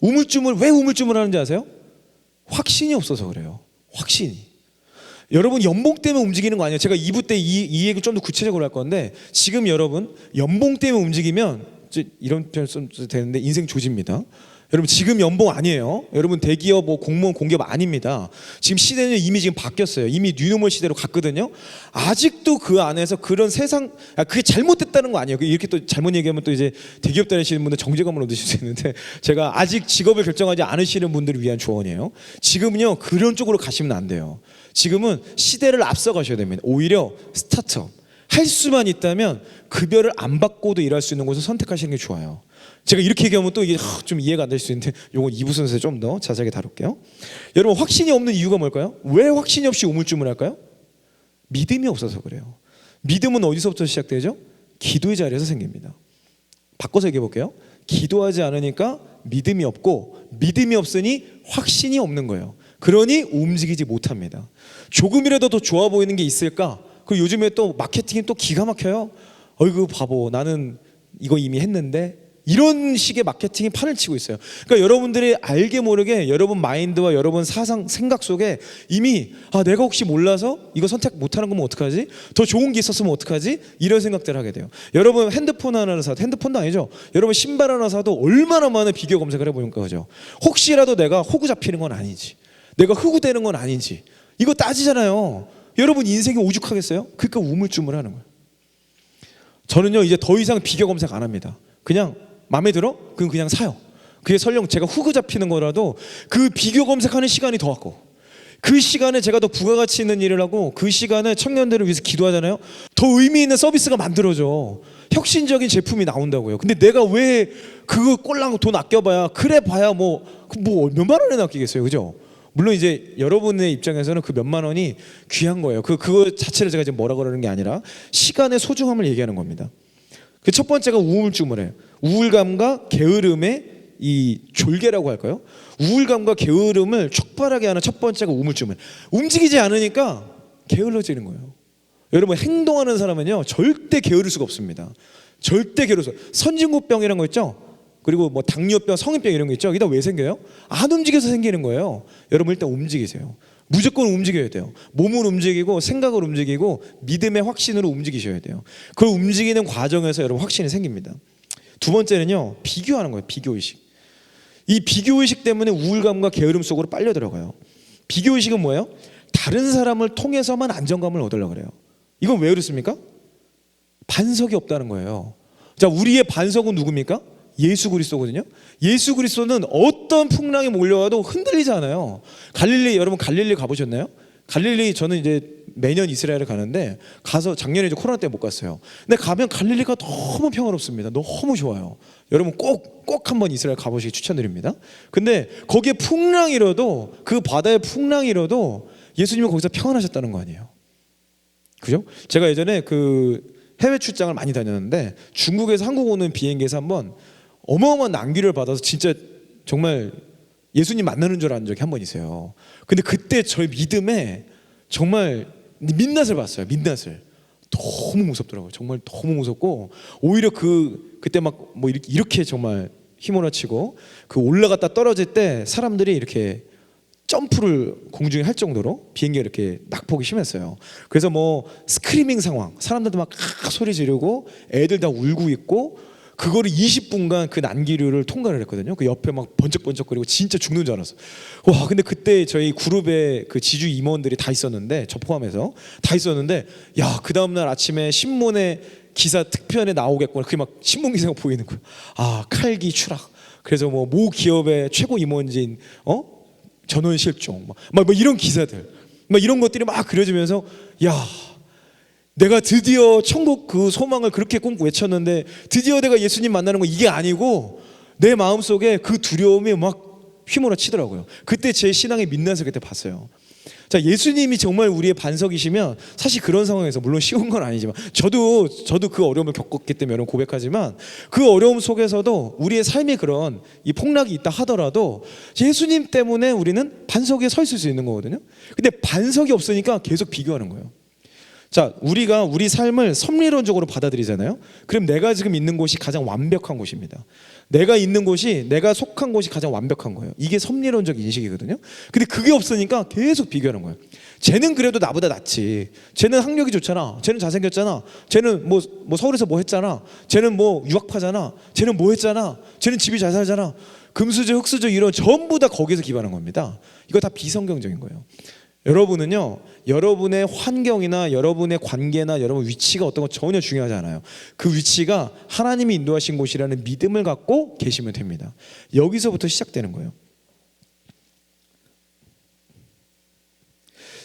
[SPEAKER 1] 우물쭈물 왜 우물쭈물하는지 아세요? 확신이 없어서 그래요. 확신이. 여러분 연봉 때문에 움직이는 거 아니에요. 제가 2부 때 이 얘기 좀 더 구체적으로 할 건데 지금 여러분 연봉 때문에 움직이면 이런 표현 써도 되는데 인생 조집니다. 여러분 지금 연봉 아니에요. 여러분 대기업 뭐 공무원 공기업 아닙니다. 지금 시대는 이미 지금 바뀌었어요. 이미 뉴노멀 시대로 갔거든요. 아직도 그 안에서 그런 세상 그게 잘못됐다는 거 아니에요. 이렇게 또 잘못 얘기하면 또 이제 대기업 다니시는 분들 정죄감을 얻으실 수 있는데 제가 아직 직업을 결정하지 않으시는 분들을 위한 조언이에요. 지금은요 그런 쪽으로 가시면 안 돼요. 지금은 시대를 앞서 가셔야 됩니다. 오히려 스타트업 할 수만 있다면 급여를 안 받고도 일할 수 있는 곳을 선택하시는 게 좋아요. 제가 이렇게 얘기하면 또 이게 좀 이해가 안 될 수 있는데 이건 2부 순서에 좀 더 자세하게 다룰게요. 여러분 확신이 없는 이유가 뭘까요? 왜 확신이 없이 우물쭈물할까요? 믿음이 없어서 그래요. 믿음은 어디서부터 시작되죠? 기도의 자리에서 생깁니다. 바꿔서 얘기해 볼게요. 기도하지 않으니까 믿음이 없고, 믿음이 없으니 확신이 없는 거예요. 그러니 움직이지 못합니다. 조금이라도 더 좋아 보이는 게 있을까? 그리고 요즘에 또 마케팅이 또 기가 막혀요. 어이구 바보, 나는 이거 이미 했는데, 이런 식의 마케팅이 판을 치고 있어요. 그러니까 여러분들이 알게 모르게 여러분 마인드와 여러분 사상, 생각 속에 이미 내가 혹시 몰라서 이거 선택 못하는 거면 어떡하지? 더 좋은 게 있었으면 어떡하지? 이런 생각들을 하게 돼요. 여러분 핸드폰 하나를 사도, 핸드폰도 아니죠, 여러분 신발 하나 사도 얼마나 많은 비교 검색을 해보니까 그죠? 혹시라도 내가 호구 잡히는 건 아닌지, 내가 흑우되는 건 아닌지, 이거 따지잖아요. 여러분 인생이 오죽하겠어요? 그러니까 우물쭈물하는 거예요. 저는요 이제 더 이상 비교 검색 안 합니다. 그냥 마음에 들어? 그럼 그냥 사요. 그게 설령 제가 후그 잡히는 거라도 그 비교 검색하는 시간이 더 갖고, 그 시간에 제가 더 부가가치 있는 일을 하고, 그 시간에 청년들을 위해서 기도하잖아요. 더 의미 있는 서비스가 만들어져. 혁신적인 제품이 나온다고요. 근데 내가 왜 그거 꼴랑 돈 아껴봐야, 그래 봐야 뭐 몇만 원에 아끼겠어요, 그죠? 물론 이제 여러분의 입장에서는 그 몇만 원이 귀한 거예요. 그거 자체를 제가 지금 뭐라 그러는 게 아니라 시간의 소중함을 얘기하는 겁니다. 그 첫 번째가 우울증이에요. 우울감과 게으름의 이 졸개라고 할까요? 우울감과 게으름을 촉발하게 하는 첫 번째가 우울증이에요. 움직이지 않으니까 게을러지는 거예요. 여러분 행동하는 사람은요 절대 게으를 수가 없습니다. 절대 게으를 수가 없어요. 선진국병이라는 거 있죠? 그리고 뭐 당뇨병, 성인병 이런 거 있죠? 이게 다 왜 생겨요? 안 움직여서 생기는 거예요. 여러분 일단 움직이세요. 무조건 움직여야 돼요. 몸을 움직이고 생각을 움직이고 믿음의 확신으로 움직이셔야 돼요. 그 움직이는 과정에서 여러분 확신이 생깁니다. 두 번째는요 비교하는 거예요. 비교의식. 이 비교의식 때문에 우울감과 게으름 속으로 빨려 들어가요. 비교의식은 뭐예요? 다른 사람을 통해서만 안정감을 얻으려고 그래요. 이건 왜 그렇습니까? 반석이 없다는 거예요. 자, 우리의 반석은 누굽니까? 예수 그리스도거든요. 예수 그리스도는 어떤 풍랑이 몰려와도 흔들리지 않아요. 갈릴리, 여러분 갈릴리 가보셨나요? 갈릴리 저는 이제 매년 이스라엘을 가는데, 가서 작년에 이제 코로나 때문에 못 갔어요. 근데 가면 갈릴리가 너무 평화롭습니다. 너무 좋아요. 여러분 꼭 한번 이스라엘 가보시기 추천드립니다. 근데 거기에 풍랑이라도, 그 바다의 풍랑이라도 예수님은 거기서 평안하셨다는 거 아니에요. 그죠? 제가 예전에 그 해외 출장을 많이 다녔는데 중국에서 한국 오는 비행기에서 한번 어마어마한 난기를 받아서 진짜 정말 예수님 만나는 줄 아는 적이 한 번 있어요. 근데 그때 저의 믿음에 정말 민낯을 봤어요. 민낯을. 너무 무섭더라고요. 정말 너무 무섭고, 오히려 그때 막 뭐 이렇게 정말 휘몰아치고 그 올라갔다 떨어질 때 사람들이 이렇게 점프를 공중에 할 정도로 비행기가 이렇게 낙폭이 심했어요. 그래서 뭐 스크리밍 상황, 사람들도 막 소리 지르고 애들 다 울고 있고, 그거를 20분간 그 난기류를 통과를 했거든요. 그 옆에 막 번쩍번쩍거리고 진짜 죽는 줄 알았어. 와, 근데 그때 저희 그룹에 그 지주 임원들이 다 있었는데, 저 포함해서 다 있었는데, 야, 그 다음날 아침에 신문에 기사 특편에 나오겠구나. 그게 막 신문 기사가 보이는 거예요. 아, 칼기 추락. 그래서 뭐 모 기업의 최고 임원진 전원 실종, 막 이런 기사들, 막 이런 것들이 막 그려지면서, 야, 내가 드디어 천국 그 소망을 그렇게 꿈꾸 외쳤는데 드디어 내가 예수님 만나는 거 이게 아니고, 내 마음속에 그 두려움이 막 휘몰아치더라고요. 그때 제 신앙의 민낯을 그때 봤어요. 자, 예수님이 정말 우리의 반석이시면 사실 그런 상황에서, 물론 쉬운 건 아니지만 저도 그 어려움을 겪었기 때문에 여러분 고백하지만, 그 어려움 속에서도 우리의 삶에 그런 이 폭락이 있다 하더라도 예수님 때문에 우리는 반석 위에 서 있을 수 있는 거거든요. 근데 반석이 없으니까 계속 비교하는 거예요. 자, 우리가 우리 삶을 섭리론적으로 받아들이잖아요. 그럼 내가 지금 있는 곳이 가장 완벽한 곳입니다. 내가 있는 곳이, 내가 속한 곳이 가장 완벽한 거예요. 이게 섭리론적 인식이거든요. 근데 그게 없으니까 계속 비교하는 거예요. 쟤는 그래도 나보다 낫지. 쟤는 학력이 좋잖아. 쟤는 잘생겼잖아. 쟤는 뭐 서울에서 뭐 했잖아. 쟤는 뭐 유학파잖아. 쟤는 뭐 했잖아. 쟤는 집이 잘 살잖아. 금수저, 흑수저 이런 전부 다 거기에서 기반한 겁니다. 이거 다 비성경적인 거예요. 여러분은요, 여러분의 환경이나 여러분의 관계나 여러분 위치가 어떤 거 전혀 중요하지 않아요. 그 위치가 하나님이 인도하신 곳이라는 믿음을 갖고 계시면 됩니다. 여기서부터 시작되는 거예요.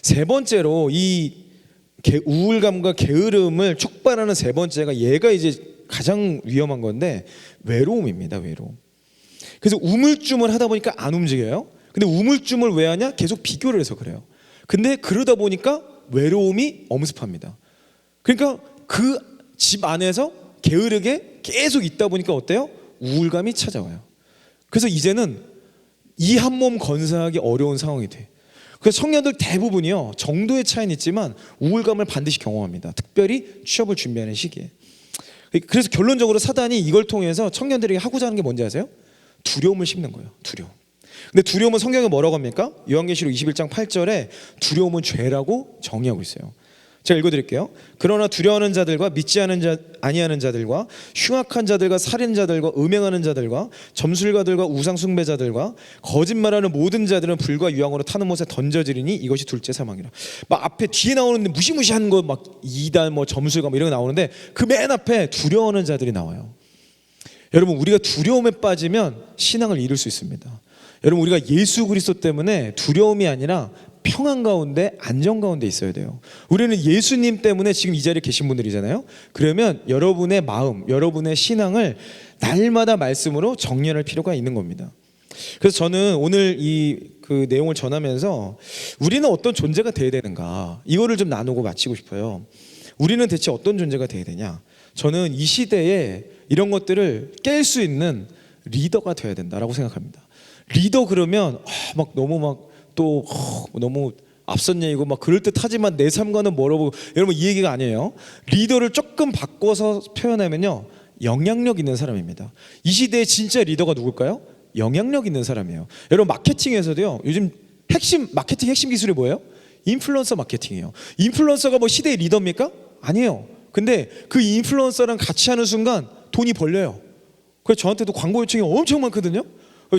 [SPEAKER 1] 세 번째로 이 우울감과 게으름을 촉발하는 세 번째가, 얘가 이제 가장 위험한 건데, 외로움입니다. 외로움. 그래서 우물쭈물 하다 보니까 안 움직여요. 근데 우물쭈물 왜 하냐? 계속 비교를 해서 그래요. 근데 그러다 보니까 외로움이 엄습합니다. 그러니까 그 집 안에서 게으르게 계속 있다 보니까 어때요? 우울감이 찾아와요. 그래서 이제는 이 한 몸 건사하기 어려운 상황이 돼. 그래서 청년들 대부분이요, 정도의 차이는 있지만 우울감을 반드시 경험합니다. 특별히 취업을 준비하는 시기에. 그래서 결론적으로 사단이 이걸 통해서 청년들에게 하고자 하는 게 뭔지 아세요? 두려움을 심는 거예요. 두려움. 근데 두려움은 성경에 뭐라고 합니까? 요한계시록 21장 8절에 두려움은 죄라고 정의하고 있어요. 제가 읽어드릴게요. 그러나 두려워하는 자들과 믿지 아니하는 자들과 흉악한 자들과 살인자들과 음행하는 자들과 점술가들과 우상숭배자들과 거짓말하는 모든 자들은 불과 유황으로 타는 못에 던져지리니 이것이 둘째 사망이라. 막 앞에 뒤에 나오는데 무시무시한 거 막 이단 뭐 점술가 뭐 이런 거 나오는데 그 맨 앞에 두려워하는 자들이 나와요. 여러분, 우리가 두려움에 빠지면 신앙을 잃을 수 있습니다. 여러분, 우리가 예수 그리스도 때문에 두려움이 아니라 평안 가운데 안정 가운데 있어야 돼요. 우리는 예수님 때문에 지금 이 자리에 계신 분들이잖아요. 그러면 여러분의 마음, 여러분의 신앙을 날마다 말씀으로 정리할 필요가 있는 겁니다. 그래서 저는 오늘 그 내용을 전하면서 우리는 어떤 존재가 되어야 되는가, 이거를 좀 나누고 마치고 싶어요. 우리는 대체 어떤 존재가 되어야 되냐? 저는 이 시대에 이런 것들을 깰 수 있는 리더가 되어야 된다라고 생각합니다. 리더 그러면 막 너무 막 또 너무 앞선 얘기고 막 그럴듯하지만 내 삶과는 멀어보고, 여러분 이 얘기가 아니에요. 리더를 조금 바꿔서 표현하면요, 영향력 있는 사람입니다. 이 시대의 진짜 리더가 누굴까요? 영향력 있는 사람이에요. 여러분, 마케팅에서도요, 요즘 마케팅 핵심 기술이 뭐예요? 인플루언서 마케팅이에요. 인플루언서가 뭐 시대의 리더입니까? 아니에요. 근데 그 인플루언서랑 같이 하는 순간 돈이 벌려요. 그래서 저한테도 광고 요청이 엄청 많거든요.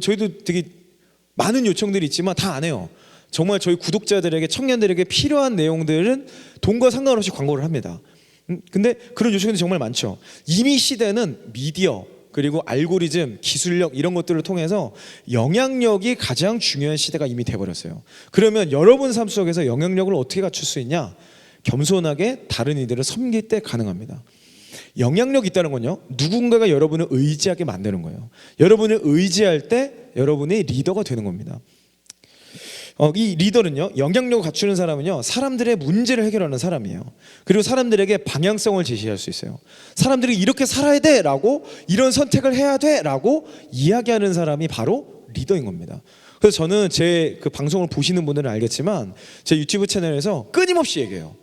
[SPEAKER 1] 저희도 되게 많은 요청들이 있지만 다 안 해요. 정말 저희 구독자들에게, 청년들에게 필요한 내용들은 돈과 상관없이 광고를 합니다. 근데 그런 요청들이 정말 많죠. 이미 시대는 미디어, 그리고 알고리즘, 기술력 이런 것들을 통해서 영향력이 가장 중요한 시대가 이미 돼버렸어요. 그러면 여러분 삶 속에서 영향력을 어떻게 갖출 수 있냐? 겸손하게 다른 이들을 섬길 때 가능합니다. 영향력이 있다는 건요, 누군가가 여러분을 의지하게 만드는 거예요. 여러분을 의지할 때 여러분의 리더가 되는 겁니다. 이 리더는요, 영향력을 갖추는 사람은요, 사람들의 문제를 해결하는 사람이에요. 그리고 사람들에게 방향성을 제시할 수 있어요. 사람들이 이렇게 살아야 돼 라고, 이런 선택을 해야 돼 라고 이야기하는 사람이 바로 리더인 겁니다. 그래서 저는 제 그 방송을 보시는 분들은 알겠지만 제 유튜브 채널에서 끊임없이 얘기해요.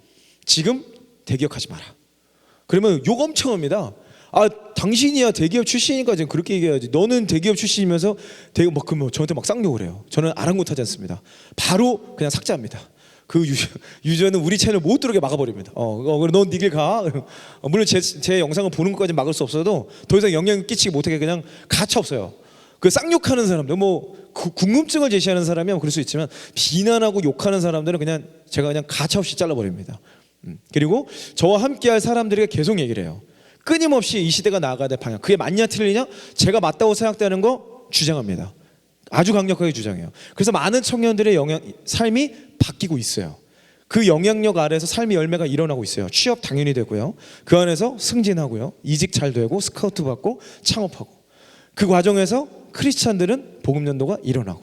[SPEAKER 1] 지금 대기업하지 마라. 그러면 욕 엄청 합니다. 당신이야 대기업 출신이니까 지금 그렇게 얘기해야지. 너는 대기업 출신이면서 대기업 그러면 저한테 막 쌍욕을 해요. 저는 아랑곳하지 않습니다. 바로 그냥 삭제합니다. 그 유저는 우리 채널 못 들어오게 막아버립니다. 그럼 넌 네 길 가. 물론 제 영상을 보는 것까지 막을 수 없어도 더 이상 영향을 끼치지 못하게 그냥 가차 없어요. 그 쌍욕하는 사람들, 궁금증을 제시하는 사람이면 그럴 수 있지만 비난하고 욕하는 사람들은 그냥 제가 그냥 가차 없이 잘라버립니다. 그리고 저와 함께할 사람들에게 계속 얘기를 해요. 끊임없이 이 시대가 나아가야 될 방향, 그게 맞냐 틀리냐, 제가 맞다고 생각되는 거 주장합니다. 아주 강력하게 주장해요. 그래서 많은 청년들의 삶이 바뀌고 있어요. 그 영향력 아래에서 삶의 열매가 일어나고 있어요. 취업 당연히 되고요, 그 안에서 승진하고요, 이직 잘 되고 스카우트 받고 창업하고, 그 과정에서 크리스찬들은 복음 전도가 일어나고,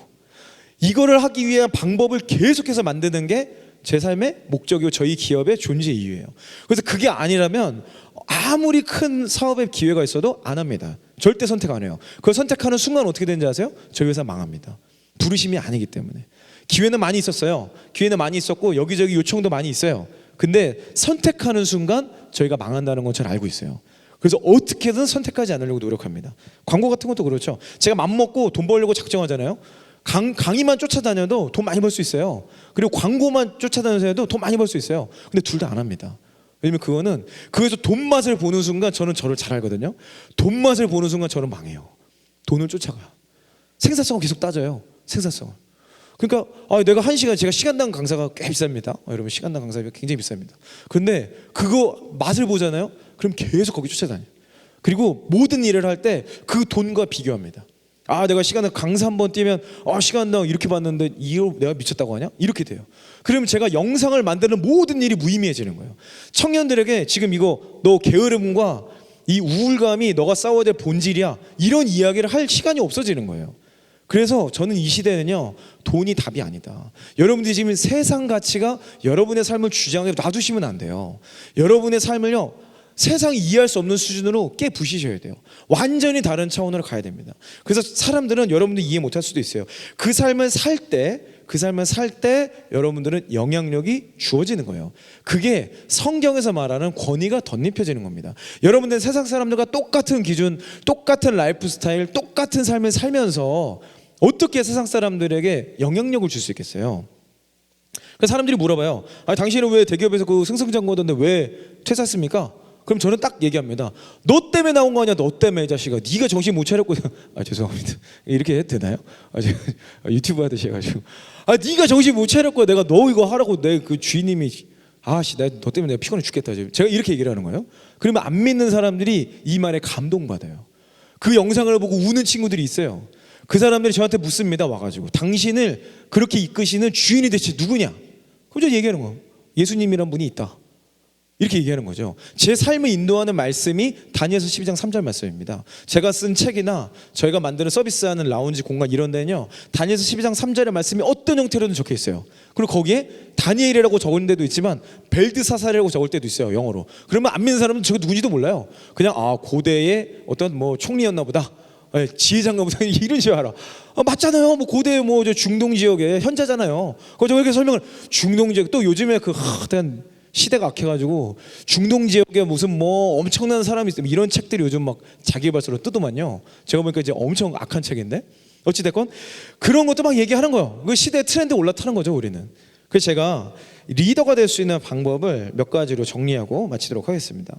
[SPEAKER 1] 이거를 하기 위한 방법을 계속해서 만드는 게 제 삶의 목적이고 저희 기업의 존재 이유예요. 그래서 그게 아니라면 아무리 큰 사업의 기회가 있어도 안 합니다. 절대 선택 안 해요. 그걸 선택하는 순간 어떻게 되는지 아세요? 저희 회사 망합니다. 부르심이 아니기 때문에. 기회는 많이 있었어요. 기회는 많이 있었고 여기저기 요청도 많이 있어요. 근데 선택하는 순간 저희가 망한다는 건 잘 알고 있어요. 그래서 어떻게든 선택하지 않으려고 노력합니다. 광고 같은 것도 그렇죠. 제가 맘먹고 돈 벌려고 작정하잖아요. 강의만 쫓아다녀도 돈 많이 벌 수 있어요. 그리고 광고만 쫓아다녀서 해도 돈 많이 벌 수 있어요. 근데 둘 다 안 합니다. 왜냐면 그거는, 그에서 돈 맛을 보는 순간 저는 저를 잘 알거든요. 돈 맛을 보는 순간 저는 망해요. 돈을 쫓아가요. 생산성을 계속 따져요. 생산성을. 그러니까 내가 제가 시간당 강사가 꽤 비쌉니다. 여러분, 시간당 강사가 굉장히 비쌉니다. 그런데 그거 맛을 보잖아요. 그럼 계속 거기 쫓아다녀요. 그리고 모든 일을 할 때 그 돈과 비교합니다. 내가 시간당 강사 한 번 뛰면 시간당 이렇게 받는데 이거 내가 미쳤다고 하냐? 이렇게 돼요. 그러면 제가 영상을 만드는 모든 일이 무의미해지는 거예요. 청년들에게 지금 이거 너 게으름과 이 우울감이 너가 싸워야 될 본질이야, 이런 이야기를 할 시간이 없어지는 거예요. 그래서 저는 이 시대는요, 돈이 답이 아니다. 여러분들이 지금 세상 가치가 여러분의 삶을 주장해 놔두시면 안 돼요. 여러분의 삶을요, 세상이 이해할 수 없는 수준으로 깨부시셔야 돼요. 완전히 다른 차원으로 가야 됩니다. 그래서 사람들은 여러분들 이해 못할 수도 있어요. 그 삶을 살 때 여러분들은 영향력이 주어지는 거예요. 그게 성경에서 말하는 권위가 덧입혀지는 겁니다. 여러분들은 세상 사람들과 똑같은 기준, 똑같은 라이프 스타일, 똑같은 삶을 살면서 어떻게 세상 사람들에게 영향력을 줄 수 있겠어요? 그래서 사람들이 물어봐요. 아니, 당신은 왜 대기업에서 그 승승장구하던데 왜 퇴사했습니까? 그럼 저는 딱 얘기합니다. 너 때문에 나온 거 아니야? 너 때문에, 이 자식아. 네가 정신 못 차렸고. 죄송합니다. 이렇게 해도 되나요? 제가 유튜브 하듯이 해가지고. 네가 정신 못 차렸고 내가 너 이거 하라고 내 그 주인님이 너 때문에 내가 피곤해 죽겠다. 지금 제가 이렇게 얘기를 하는 거예요. 그러면 안 믿는 사람들이 이 말에 감동받아요. 그 영상을 보고 우는 친구들이 있어요. 그 사람들이 저한테 묻습니다. 와가지고 당신을 그렇게 이끄시는 주인이 대체 누구냐? 그럼 저 얘기하는 거예요. 예수님이란 분이 있다. 이렇게 얘기하는 거죠. 제 삶을 인도하는 말씀이 다니엘서 12장 3절 말씀입니다. 제가 쓴 책이나 저희가 만드는 서비스하는 라운지 공간 이런 데는요, 다니엘서 12장 3절의 말씀이 어떤 형태로든 적혀 있어요. 그리고 거기에 다니엘이라고 적은 데도 있지만 벨드사살이라고 적을 때도 있어요, 영어로. 그러면 안 믿는 사람은 저게 누군지도 몰라요. 그냥 고대의 어떤 총리였나 보다, 지휘장관보다 이런 줄 알아. 맞잖아요. 고대 저 중동 지역의 현자잖아요. 그거 이렇게 설명을, 중동 지역, 또 요즘에 시대가 악해가지고 중동 지역에 무슨 엄청난 사람이 있으면 이런 책들이 요즘 막 자기발서로 뜨더만요. 제가 보니까 이제 엄청 악한 책인데, 어찌됐건 그런 것도 막 얘기하는 거예요. 그 시대 트렌드에 올라타는 거죠, 우리는. 그래서 제가 리더가 될 수 있는 방법을 몇 가지로 정리하고 마치도록 하겠습니다.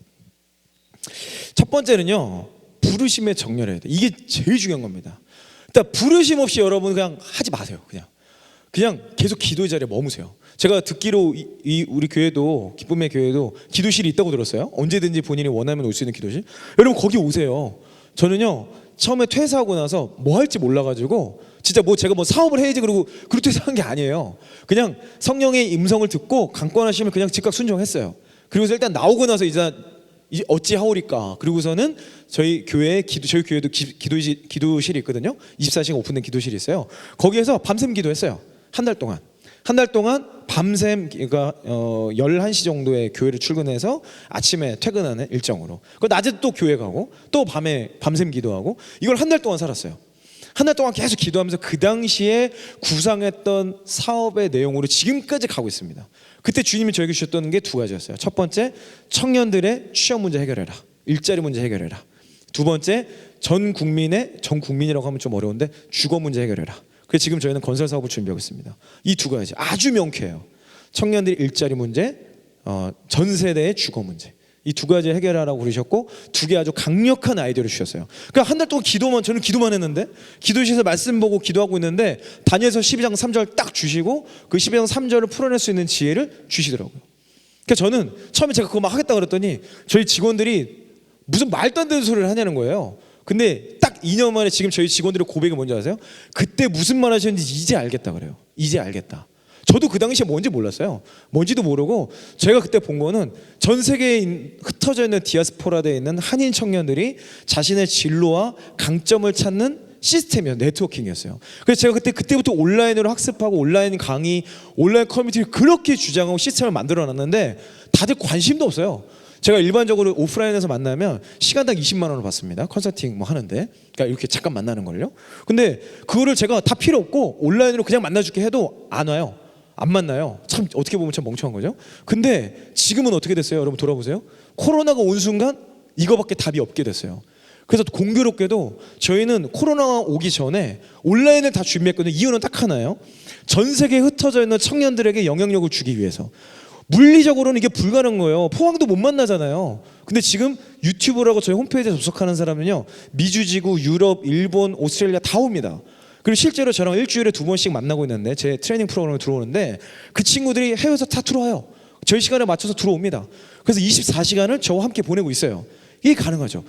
[SPEAKER 1] 첫 번째는요, 부르심에 정렬해야 돼. 이게 제일 중요한 겁니다. 일단 부르심 없이 여러분 그냥 하지 마세요. 그냥 계속 기도의 자리에 머무세요. 제가 듣기로 우리 교회도, 기쁨의 교회도 기도실이 있다고 들었어요. 언제든지 본인이 원하면 올 수 있는 기도실. 여러분 거기 오세요. 저는요, 처음에 퇴사하고 나서 뭐 할지 몰라가지고 진짜 제가 사업을 해야지 그러고 퇴사한 게 아니에요. 그냥 성령의 음성을 듣고 강권하시면 그냥 즉각 순종했어요. 그리고서 일단 나오고 나서 이제 어찌하오리까. 그리고서는 저희 교회도 기도실이 있거든요. 24시간 오픈된 기도실이 있어요. 거기에서 밤샘 기도했어요. 한 달 동안 밤샘, 그러니까 11시 정도에 교회를 출근해서 아침에 퇴근하는 일정으로. 그 낮에 또 교회 가고 또 밤에 밤샘 기도하고, 이걸 한 달 동안 살았어요. 한 달 동안 계속 기도하면서 그 당시에 구상했던 사업의 내용으로 지금까지 가고 있습니다. 그때 주님이 저에게 주셨던 게 두 가지였어요. 첫 번째, 청년들의 취업 문제 해결해라. 일자리 문제 해결해라. 두 번째, 전 국민이라고 하면 좀 어려운데 주거 문제 해결해라. 그래서 지금 저희는 건설 사업을 준비하고 있습니다. 이 두 가지 아주 명쾌해요. 청년들의 일자리 문제, 전 세대의 주거 문제. 이 두 가지 해결하라고 그러셨고, 두 개 아주 강력한 아이디어를 주셨어요. 그러니까 한 달 동안 저는 기도만 했는데, 기도실에서 말씀 보고 기도하고 있는데 다니엘서 12장 3절 딱 주시고 그 12장 3절을 풀어낼 수 있는 지혜를 주시더라고요. 그러니까 저는 처음에 제가 그거 막 하겠다 그랬더니 저희 직원들이 무슨 말도 안 되는 소리를 하냐는 거예요. 근데 딱 2년 만에 지금 저희 직원들의 고백이 뭔지 아세요? 그때 무슨 말 하셨는지 이제 알겠다 그래요. 이제 알겠다. 저도 그 당시에 뭔지 몰랐어요. 뭔지도 모르고 제가 그때 본 거는 전 세계에 흩어져 있는 디아스포라에 있는 한인 청년들이 자신의 진로와 강점을 찾는 시스템이었어요. 네트워킹이었어요. 그래서 제가 그때부터 온라인으로 학습하고 온라인 강의, 온라인 커뮤니티를 그렇게 주장하고 시스템을 만들어놨는데 다들 관심도 없어요. 제가 일반적으로 오프라인에서 만나면 시간당 20만 원을 받습니다. 컨설팅 하는데, 그러니까 이렇게 잠깐 만나는 걸요. 근데 그거를 제가 다 필요 없고 온라인으로 그냥 만나줄게 해도 안 와요. 안 만나요. 참 어떻게 보면 참 멍청한 거죠. 근데 지금은 어떻게 됐어요? 여러분 돌아보세요. 코로나가 온 순간 이거밖에 답이 없게 됐어요. 그래서 공교롭게도 저희는 코로나가 오기 전에 온라인을 다 준비했거든요. 이유는 딱 하나예요. 전 세계에 흩어져 있는 청년들에게 영향력을 주기 위해서. 물리적으로는 이게 불가능한 거예요. 포항도 못 만나잖아요. 근데 지금 유튜브라고 저희 홈페이지에 접속하는 사람은요, 미주지구, 유럽, 일본, 오스트레일리아 다 옵니다. 그리고 실제로 저랑 일주일에 2번씩 만나고 있는데, 제 트레이닝 프로그램에 들어오는데 그 친구들이 해외에서 다 들어와요. 저희 시간에 맞춰서 들어옵니다. 그래서 24시간을 저와 함께 보내고 있어요. 이게 가능하죠.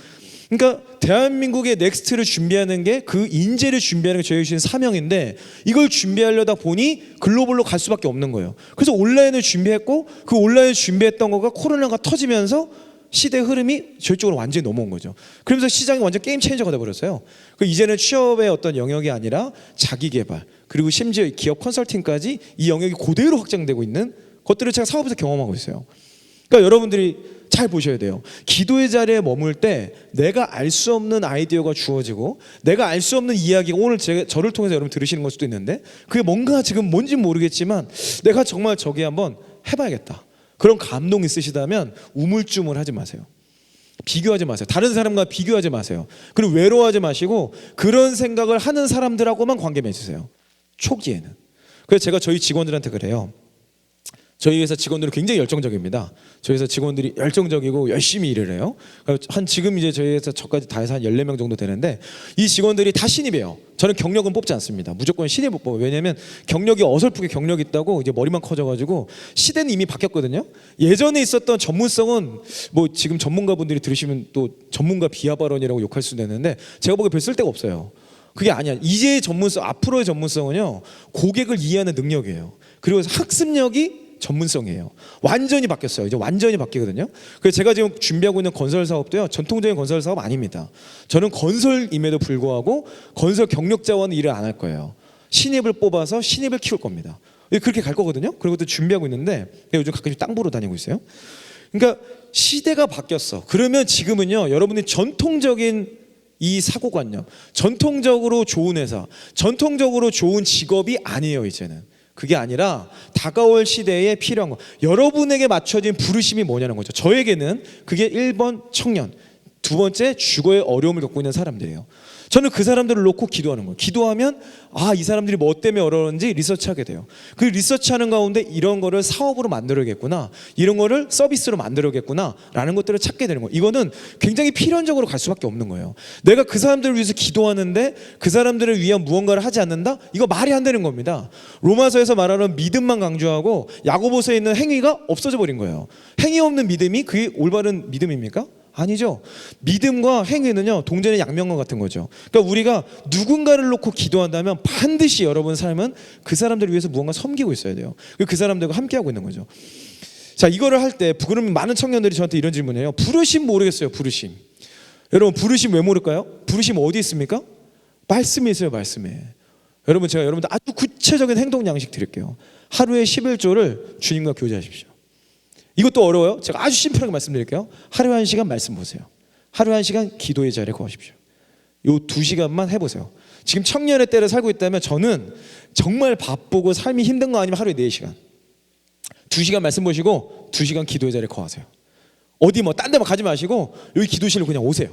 [SPEAKER 1] 그러니까 대한민국의 넥스트를 준비하는 게, 그 인재를 준비하는 게 저희 주신 사명인데, 이걸 준비하려다 보니 글로벌로 갈 수밖에 없는 거예요. 그래서 온라인을 준비했고, 그 온라인을 준비했던 거가 코로나가 터지면서 시대 흐름이 저쪽으로 완전히 넘어온 거죠. 그러면서 시장이 완전 게임 체인저가 돼버렸어요. 이제는 취업의 어떤 영역이 아니라 자기 개발, 그리고 심지어 기업 컨설팅까지 이 영역이 그대로 확장되고 있는 것들을 제가 사업에서 경험하고 있어요. 그러니까 여러분들이 잘 보셔야 돼요. 기도의 자리에 머물 때 내가 알 수 없는 아이디어가 주어지고 내가 알 수 없는 이야기가 오늘 저를 통해서 여러분 들으시는 걸 수도 있는데 그게 뭔가 지금 뭔지 모르겠지만 내가 정말 저기 한번 해봐야겠다. 그런 감동이 있으시다면 우물쭈물하지 마세요. 비교하지 마세요. 다른 사람과 비교하지 마세요. 그리고 외로워하지 마시고 그런 생각을 하는 사람들하고만 관계 맺으세요. 초기에는. 그래서 제가 저희 직원들한테 그래요. 저희 회사 직원들은 굉장히 열정적입니다. 저희 회사 직원들이 열정적이고 열심히 일을 해요. 한 지금 이제 저희 회사 저까지 다 해서 한 14명 정도 되는데 이 직원들이 다 신입이에요. 저는 경력은 뽑지 않습니다. 무조건 신입 못 뽑아요. 왜냐하면 경력이 어설프게 경력이 있다고 이제 머리만 커져가지고 시대는 이미 바뀌었거든요. 예전에 있었던 전문성은 뭐 지금 전문가분들이 들으시면 또 전문가 비하 발언이라고 욕할 수도 있는데 제가 보기에 별 쓸데가 없어요. 그게 아니야. 이제의 전문성, 앞으로의 전문성은요 고객을 이해하는 능력이에요. 그리고 학습력이 전문성이에요. 완전히 바뀌었어요. 이제 완전히 바뀌거든요. 그래서 제가 지금 준비하고 있는 건설 사업도요 전통적인 건설 사업 아닙니다. 저는 건설임에도 불구하고 건설 경력자와는 일을 안 할 거예요. 신입을 뽑아서 신입을 키울 겁니다. 그렇게 갈 거거든요. 그리고 또 준비하고 있는데 요즘 가끔씩 땅 보러 다니고 있어요. 그러니까 시대가 바뀌었어. 그러면 지금은요 여러분이 전통적인 이 사고관념, 전통적으로 좋은 회사, 전통적으로 좋은 직업이 아니에요. 이제는 그게 아니라 다가올 시대에 필요한 거, 여러분에게 맞춰진 부르심이 뭐냐는 거죠. 저에게는 그게 1번 청년, 두 번째 주거의 어려움을 겪고 있는 사람들이에요. 저는 그 사람들을 놓고 기도하는 거예요. 기도하면 이 사람들이 뭐 때문에 어려운지 리서치하게 돼요. 그 리서치하는 가운데 이런 거를 사업으로 만들어야겠구나, 이런 거를 서비스로 만들어야겠구나 라는 것들을 찾게 되는 거예요. 이거는 굉장히 필연적으로 갈 수밖에 없는 거예요. 내가 그 사람들을 위해서 기도하는데 그 사람들을 위한 무언가를 하지 않는다? 이거 말이 안 되는 겁니다. 로마서에서 말하는 믿음만 강조하고 야고보서에 있는 행위가 없어져 버린 거예요. 행위 없는 믿음이 그게 올바른 믿음입니까? 아니죠. 믿음과 행위는요 동전의 양면과 같은 거죠. 그러니까 우리가 누군가를 놓고 기도한다면 반드시 여러분 삶은 그 사람들을 위해서 무언가 섬기고 있어야 돼요. 그 사람들과 함께하고 있는 거죠. 자, 이거를 할 때 그러면 많은 청년들이 저한테 이런 질문을 해요. 부르심 모르겠어요. 부르심. 여러분 부르심 왜 모를까요? 부르심 어디 있습니까? 말씀에 있어요. 말씀에. 여러분 제가 여러분들 아주 구체적인 행동 양식 드릴게요. 하루에 11조를 주님과 교제하십시오. 이것도 어려워요. 제가 아주 심플하게 말씀드릴게요. 하루에 1시간 말씀 보세요. 하루에 1시간 기도의 자리에 거하십시오. 요 2시간만 해보세요. 지금 청년의 때를 살고 있다면 저는 정말 바쁘고 삶이 힘든 거 아니면 하루에 4시간 2시간 말씀 보시고 2시간 기도의 자리에 거하세요. 어디 뭐 딴 데 가지 마시고 여기 기도실로 그냥 오세요.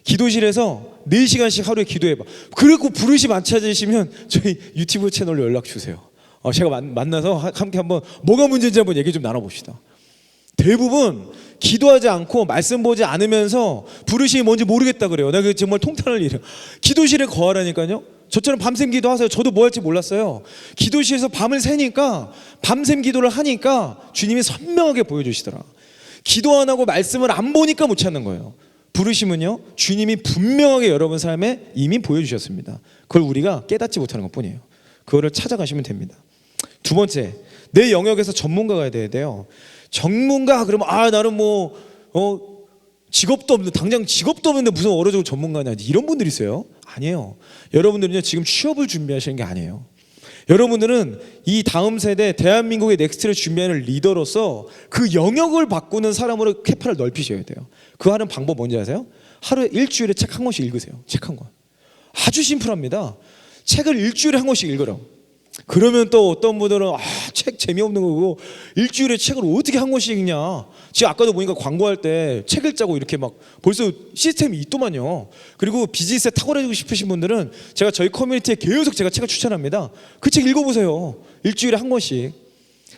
[SPEAKER 1] 기도실에서 4시간씩 하루에 기도해봐. 그리고 부르심 안 찾으시면 저희 유튜브 채널로 연락 주세요. 제가 만나서 함께 한번 뭐가 문제인지 한번 얘기 좀 나눠봅시다. 대부분 기도하지 않고 말씀 보지 않으면서 부르심이 뭔지 모르겠다 그래요. 내가 정말 통탄을 잃어요. 기도실에 거하라니까요. 저처럼 밤샘 기도하세요. 저도 뭐 할지 몰랐어요. 기도실에서 밤을 새니까 밤샘 기도를 하니까 주님이 선명하게 보여주시더라. 기도 안 하고 말씀을 안 보니까 못 찾는 거예요. 부르심은요 주님이 분명하게 여러분 삶에 이미 보여주셨습니다. 그걸 우리가 깨닫지 못하는 것뿐이에요. 그거를 찾아가시면 됩니다. 두 번째, 내 영역에서 전문가가 돼야 돼요. 전문가 그러면 나는 뭐 직업도 없는데 당장 직업도 없는데 무슨 어려운 전문가냐 이런 분들이 있어요. 아니에요. 여러분들은요 지금 취업을 준비하시는 게 아니에요. 여러분들은 이 다음 세대 대한민국의 넥스트를 준비하는 리더로서 그 영역을 바꾸는 사람으로 캐파를 넓히셔야 돼요. 그 하는 방법 뭔지 아세요? 하루에 일주일에 책 한 권씩 읽으세요. 책 한 권. 아주 심플합니다. 책을 일주일에 한 권씩 읽으라고. 그러면 또 어떤 분들은 책 재미없는 거고 일주일에 책을 어떻게 한 권씩 읽냐. 지금 아까도 보니까 광고할 때 책 읽자고 이렇게 막 벌써 시스템이 있더만요. 그리고 비즈니스에 탁월해지고 싶으신 분들은 제가 저희 커뮤니티에 계속 제가 책을 추천합니다. 그 책 읽어보세요. 일주일에 한 권씩.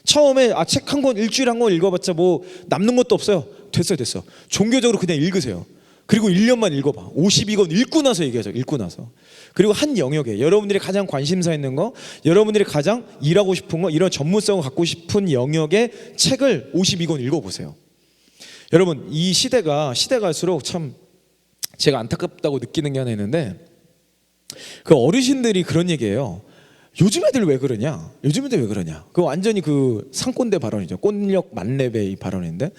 [SPEAKER 1] 처음에 책 한 권 일주일에 한 권 읽어봤자 뭐 남는 것도 없어요. 됐어. 종교적으로 그냥 읽으세요. 그리고 1년만 읽어봐. 52권 읽고 나서 얘기하죠. 읽고 나서. 그리고 한 영역에 여러분들이 가장 관심사 있는 거, 여러분들이 가장 일하고 싶은 거, 이런 전문성을 갖고 싶은 영역의 책을 52권 읽어보세요. 여러분 이 시대가 갈수록 참 제가 안타깝다고 느끼는 게 하나 있는데 그 어르신들이 그런 얘기예요. 요즘 애들 왜 그러냐? 요즘 애들 왜 그러냐? 그 완전히 그 상꼰대 발언이죠. 꼰력 만렙의 이 발언인데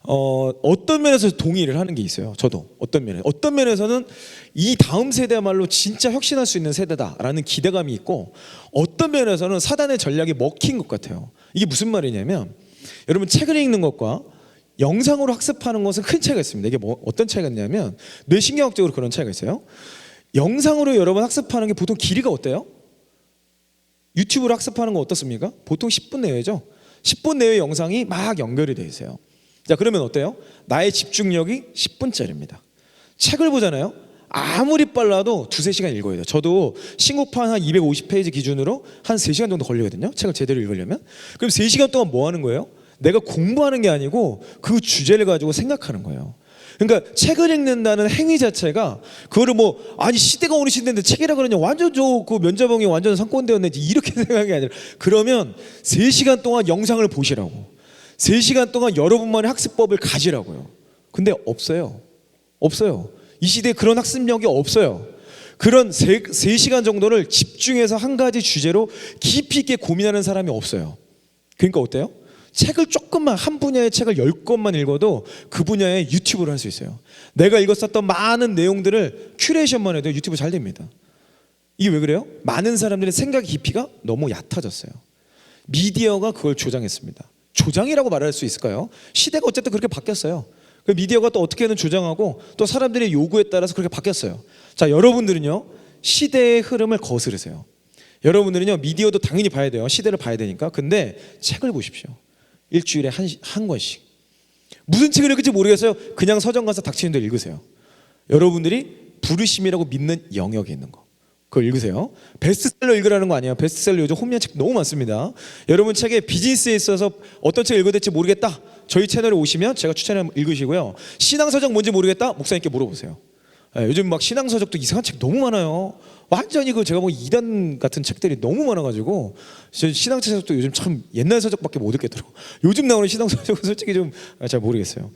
[SPEAKER 1] 어떤 면에서 동의를 하는 게 있어요. 저도 어떤 면에서는 이 다음 세대야말로 진짜 혁신할 수 있는 세대다라는 기대감이 있고, 어떤 면에서는 사단의 전략이 먹힌 것 같아요. 이게 무슨 말이냐면, 여러분 책을 읽는 것과 영상으로 학습하는 것은 큰 차이가 있습니다. 이게 어떤 차이가 있냐면, 뇌신경학적으로 그런 차이가 있어요. 영상으로 여러분 학습하는 게 보통 길이가 어때요? 유튜브로 학습하는 거 어떻습니까? 보통 10분 내외죠. 10분 내외 영상이 막 연결이 돼 있어요. 자, 그러면 어때요? 나의 집중력이 10분짜리입니다. 책을 보잖아요. 아무리 빨라도 2-3시간 읽어야 돼요. 저도 신곡판 한 250페이지 기준으로 한 3시간 정도 걸리거든요. 책을 제대로 읽으려면. 그럼 3시간 동안 뭐 하는 거예요? 내가 공부하는 게 아니고 그 주제를 가지고 생각하는 거예요. 그러니까 책을 읽는다는 행위 자체가, 그거를 아니 시대가 어느 시대인데 책이라 그러냐, 완전 그 면자봉이 완전 상권되었네 이렇게 생각이 아니라, 그러면 3시간 동안 영상을 보시라고, 3시간 동안 여러분만의 학습법을 가지라고요. 근데 없어요. 이 시대에 그런 학습력이 없어요. 그런 3시간 정도를 집중해서 한 가지 주제로 깊이 있게 고민하는 사람이 없어요. 그러니까 어때요? 책을 조금만, 한 분야의 책을 10권만 읽어도 그 분야의 유튜브를 할 수 있어요. 내가 읽었었던 많은 내용들을 큐레이션만 해도 유튜브 잘 됩니다. 이게 왜 그래요? 많은 사람들의 생각의 깊이가 너무 얕아졌어요. 미디어가 그걸 조장했습니다. 조장이라고 말할 수 있을까요? 시대가 어쨌든 그렇게 바뀌었어요. 그 미디어가 또 어떻게든 조장하고 또 사람들의 요구에 따라서 그렇게 바뀌었어요. 자, 여러분들은요, 시대의 흐름을 거스르세요. 여러분들은요, 미디어도 당연히 봐야 돼요. 시대를 봐야 되니까. 근데 책을 보십시오. 일주일에 한 권씩. 무슨 책을 읽을지 모르겠어요. 그냥 서점 가서 닥치는 대로 읽으세요. 여러분들이 부르심이라고 믿는 영역에 있는 거, 그걸 읽으세요. 베스트셀러 읽으라는 거 아니에요. 베스트셀러 요즘 홈런 책 너무 많습니다. 여러분 책에 비즈니스에 있어서 어떤 책 읽어야 될지 모르겠다, 저희 채널에 오시면 제가 추천하면 읽으시고요. 신앙서적 뭔지 모르겠다, 목사님께 물어보세요. 요즘 막 신앙서적도 이상한 책 너무 많아요. 완전히 제가 이단 같은 책들이 너무 많아가지고, 신앙서적도 요즘 참 옛날 서적밖에 못 읽겠더라고. 요즘 나오는 신앙서적은 솔직히 좀 잘 모르겠어요.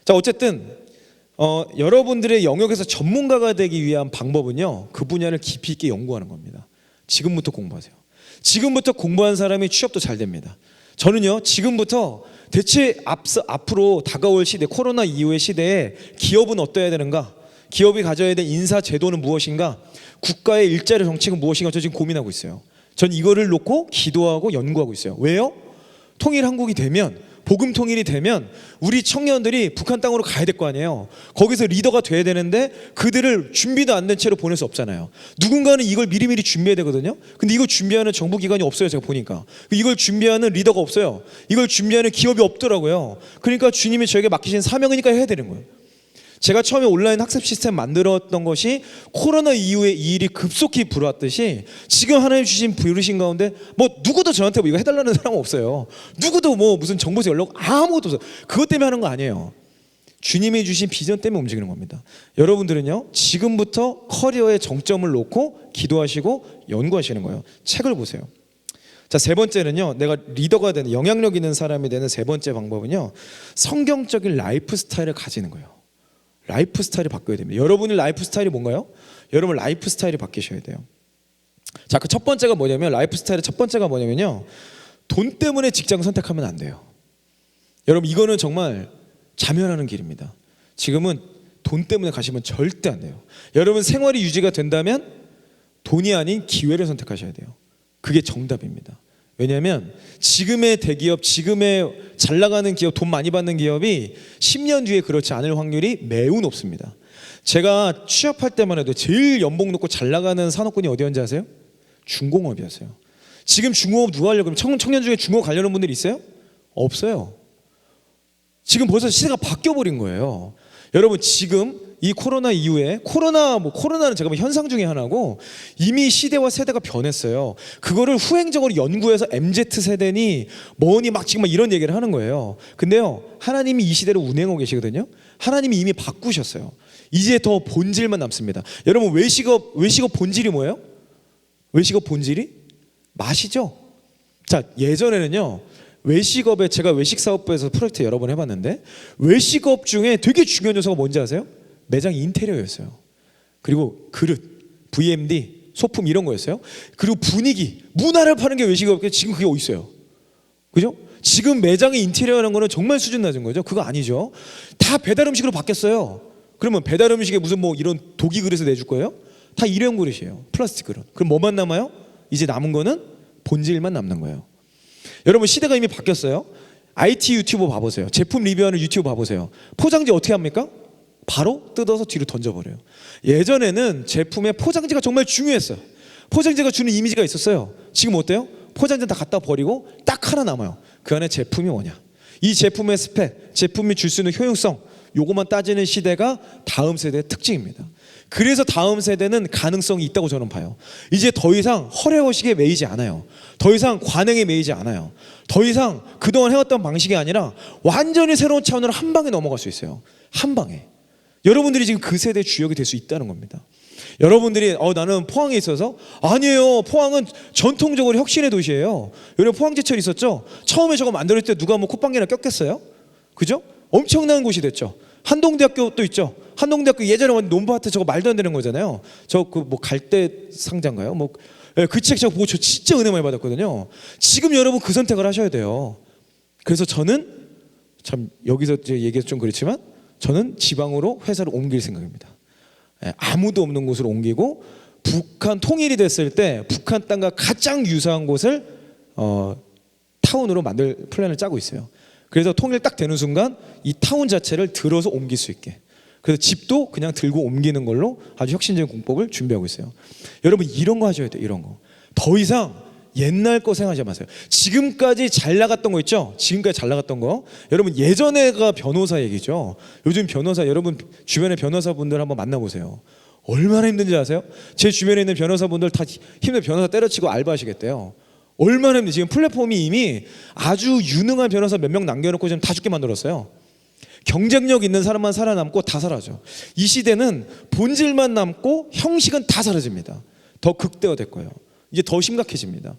[SPEAKER 1] 자, 어쨌든 여러분들의 영역에서 전문가가 되기 위한 방법은요, 그 분야를 깊이 있게 연구하는 겁니다. 지금부터 공부하세요. 지금부터 공부한 사람이 취업도 잘 됩니다. 저는요, 지금부터 대체 앞으로 다가올 시대, 코로나 이후의 시대에 기업은 어떠해야 되는가, 기업이 가져야 될 인사 제도는 무엇인가, 국가의 일자리 정책은 무엇인가, 저 지금 고민하고 있어요. 전 이거를 놓고 기도하고 연구하고 있어요. 왜요? 통일 한국이 되면, 복음 통일이 되면 우리 청년들이 북한 땅으로 가야 될 거 아니에요. 거기서 리더가 돼야 되는데 그들을 준비도 안 된 채로 보낼 수 없잖아요. 누군가는 이걸 미리미리 준비해야 되거든요. 근데 이걸 준비하는 정부기관이 없어요. 제가 보니까 이걸 준비하는 리더가 없어요. 이걸 준비하는 기업이 없더라고요. 그러니까 주님이 저에게 맡기신 사명이니까 해야 되는 거예요. 제가 처음에 온라인 학습 시스템 만들었던 것이 코로나 이후에 이 일이 급속히 불어왔듯이, 지금 하나님 주신 부르신 가운데 누구도 저한테 이거 해달라는 사람은 없어요. 누구도 무슨 정보에서 연락 아무것도 없어요. 그것 때문에 하는 거 아니에요. 주님이 주신 비전 때문에 움직이는 겁니다. 여러분들은요, 지금부터 커리어의 정점을 놓고 기도하시고 연구하시는 거예요. 책을 보세요. 자, 세 번째는요, 내가 리더가 되는, 영향력 있는 사람이 되는 세 번째 방법은요, 성경적인 라이프 스타일을 가지는 거예요. 라이프 스타일을 바꿔야 됩니다. 여러분의 라이프 스타일이 뭔가요? 여러분 라이프 스타일이 바뀌셔야 돼요. 자, 그 첫 번째가 뭐냐면, 라이프 스타일의 첫 번째가 뭐냐면요, 돈 때문에 직장 선택하면 안 돼요. 여러분, 이거는 정말 자멸하는 길입니다. 지금은 돈 때문에 가시면 절대 안 돼요. 여러분 생활이 유지가 된다면 돈이 아닌 기회를 선택하셔야 돼요. 그게 정답입니다. 왜냐하면 지금의 대기업, 지금의 잘 나가는 기업, 돈 많이 받는 기업이 10년 뒤에 그렇지 않을 확률이 매우 높습니다. 제가 취업할 때만 해도 제일 연봉 높고 잘 나가는 산업군이 어디였는지 아세요? 중공업이었어요. 지금 중공업 누가 하려고, 그러면 청년 중에 중공업 가려는 분들이 있어요? 없어요. 지금 벌써 시대가 바뀌어버린 거예요. 여러분, 지금 이 코로나 이후에, 코로나는 제가 현상 중에 하나고, 이미 시대와 세대가 변했어요. 그거를 후행적으로 연구해서 MZ세대니 뭐니 지금 이런 얘기를 하는 거예요. 근데요, 하나님이 이 시대를 운행하고 계시거든요. 하나님이 이미 바꾸셨어요. 이제 더 본질만 남습니다. 여러분, 외식업 본질이 뭐예요? 외식업 본질이 맛이죠. 자, 예전에는요, 외식업에, 제가 외식사업부에서 프로젝트 여러 번 해봤는데, 외식업 중에 되게 중요한 요소가 뭔지 아세요? 매장 인테리어였어요. 그리고 그릇, VMD, 소품 이런 거였어요. 그리고 분위기, 문화를 파는 게 외식업. 지금 그게 어디 있어요?
[SPEAKER 2] 그죠? 지금 매장의 인테리어라는 거는 정말 수준 낮은 거죠. 그거 아니죠. 다 배달 음식으로 바뀌었어요. 그러면 배달 음식에 무슨 뭐 이런 독이 그릇을 내줄 거예요? 다 일회용 그릇이에요. 플라스틱 그릇. 그럼 뭐만 남아요? 이제 남은 거는 본질만 남는 거예요. 여러분 시대가 이미 바뀌었어요. IT 유튜버 봐보세요. 제품 리뷰하는 유튜버 봐보세요. 포장지 어떻게 합니까? 바로 뜯어서 뒤로 던져버려요. 예전에는 제품의 포장지가 정말 중요했어요. 포장지가 주는 이미지가 있었어요. 지금 어때요? 포장지는 다 갖다 버리고 딱 하나 남아요. 그 안에 제품이 뭐냐, 이 제품의 스펙, 제품이 줄 수 있는 효용성, 요것만 따지는 시대가 다음 세대의 특징입니다. 그래서 다음 세대는 가능성이 있다고 저는 봐요. 이제 더 이상 허례허식에 매이지 않아요. 더 이상 관행에 매이지 않아요. 더 이상 그동안 해왔던 방식이 아니라 완전히 새로운 차원으로 한 방에 넘어갈 수 있어요. 한 방에. 여러분들이 지금 그 세대의 주역이 될 수 있다는 겁니다. 여러분들이 나는 포항에 있어서, 아니에요. 포항은 전통적으로 혁신의 도시예요. 여러분 포항제철 있었죠? 처음에 저거 만들 때 누가 뭐 콧방귀나 꼈겠어요? 그죠? 엄청난 곳이 됐죠. 한동대학교도 있죠. 한동대학교 예전에 논밭에 저거 말도 안 되는 거잖아요. 저 그 뭐 갈대 상자인가요? 뭐 그 책 제가 보고 저 진짜 은혜 많이 받았거든요. 지금 여러분 그 선택을 하셔야 돼요. 그래서 저는 참 여기서 제 얘기해서 좀 그렇지만 저는 지방으로 회사를 옮길 생각입니다. 아무도 없는 곳으로 옮기고 북한 통일이 됐을 때 북한 땅과 가장 유사한 곳을 타운으로 만들 플랜을 짜고 있어요. 그래서 통일 딱 되는 순간 이 타운 자체를 들어서 옮길 수 있게, 그래서 집도 그냥 들고 옮기는 걸로 아주 혁신적인 공법을 준비하고 있어요. 여러분 이런 거 하셔야 돼요. 이런 거. 더 이상 옛날 거 생각하지 마세요. 지금까지 잘 나갔던 거 있죠? 지금까지 잘 나갔던 거. 여러분 예전에가 변호사 얘기죠. 요즘 변호사, 여러분 주변의 변호사분들 한번 만나보세요. 얼마나 힘든지 아세요? 제 주변에 있는 변호사분들 다 힘든 변호사 때려치고 알바하시겠대요. 얼마나 힘든지. 지금 플랫폼이 이미 아주 유능한 변호사 몇 명 남겨놓고 지금 다 죽게 만들었어요. 경쟁력 있는 사람만 살아남고 다 사라져. 이 시대는 본질만 남고 형식은 다 사라집니다. 더 극대화될 거예요. 이제 더 심각해집니다.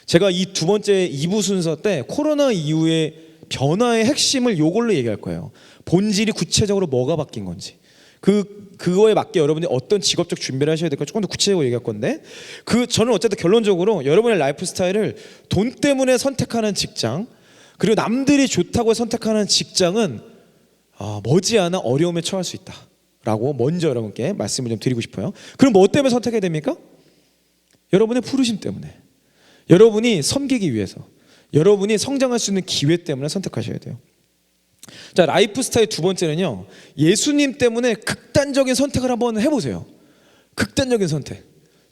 [SPEAKER 2] 제가 이 두 번째 2부 순서 때 코로나 이후의 변화의 핵심을 요걸로 얘기할 거예요. 본질이 구체적으로 뭐가 바뀐 건지, 그거에 맞게 여러분이 어떤 직업적 준비를 하셔야 될까 조금 더 구체적으로 얘기할 건데, 저는 어쨌든 결론적으로 여러분의 라이프 스타일을 돈 때문에 선택하는 직장, 그리고 남들이 좋다고 선택하는 직장은 머지않아 어려움에 처할 수 있다라고 먼저 여러분께 말씀을 좀 드리고 싶어요. 그럼 뭐 때문에 선택해야 됩니까? 여러분의 부르심 때문에, 여러분이 섬기기 위해서, 여러분이 성장할 수 있는 기회 때문에 선택하셔야 돼요. 자, 라이프 스타일 두 번째는요, 예수님 때문에 극단적인 선택을 한번 해보세요. 극단적인 선택.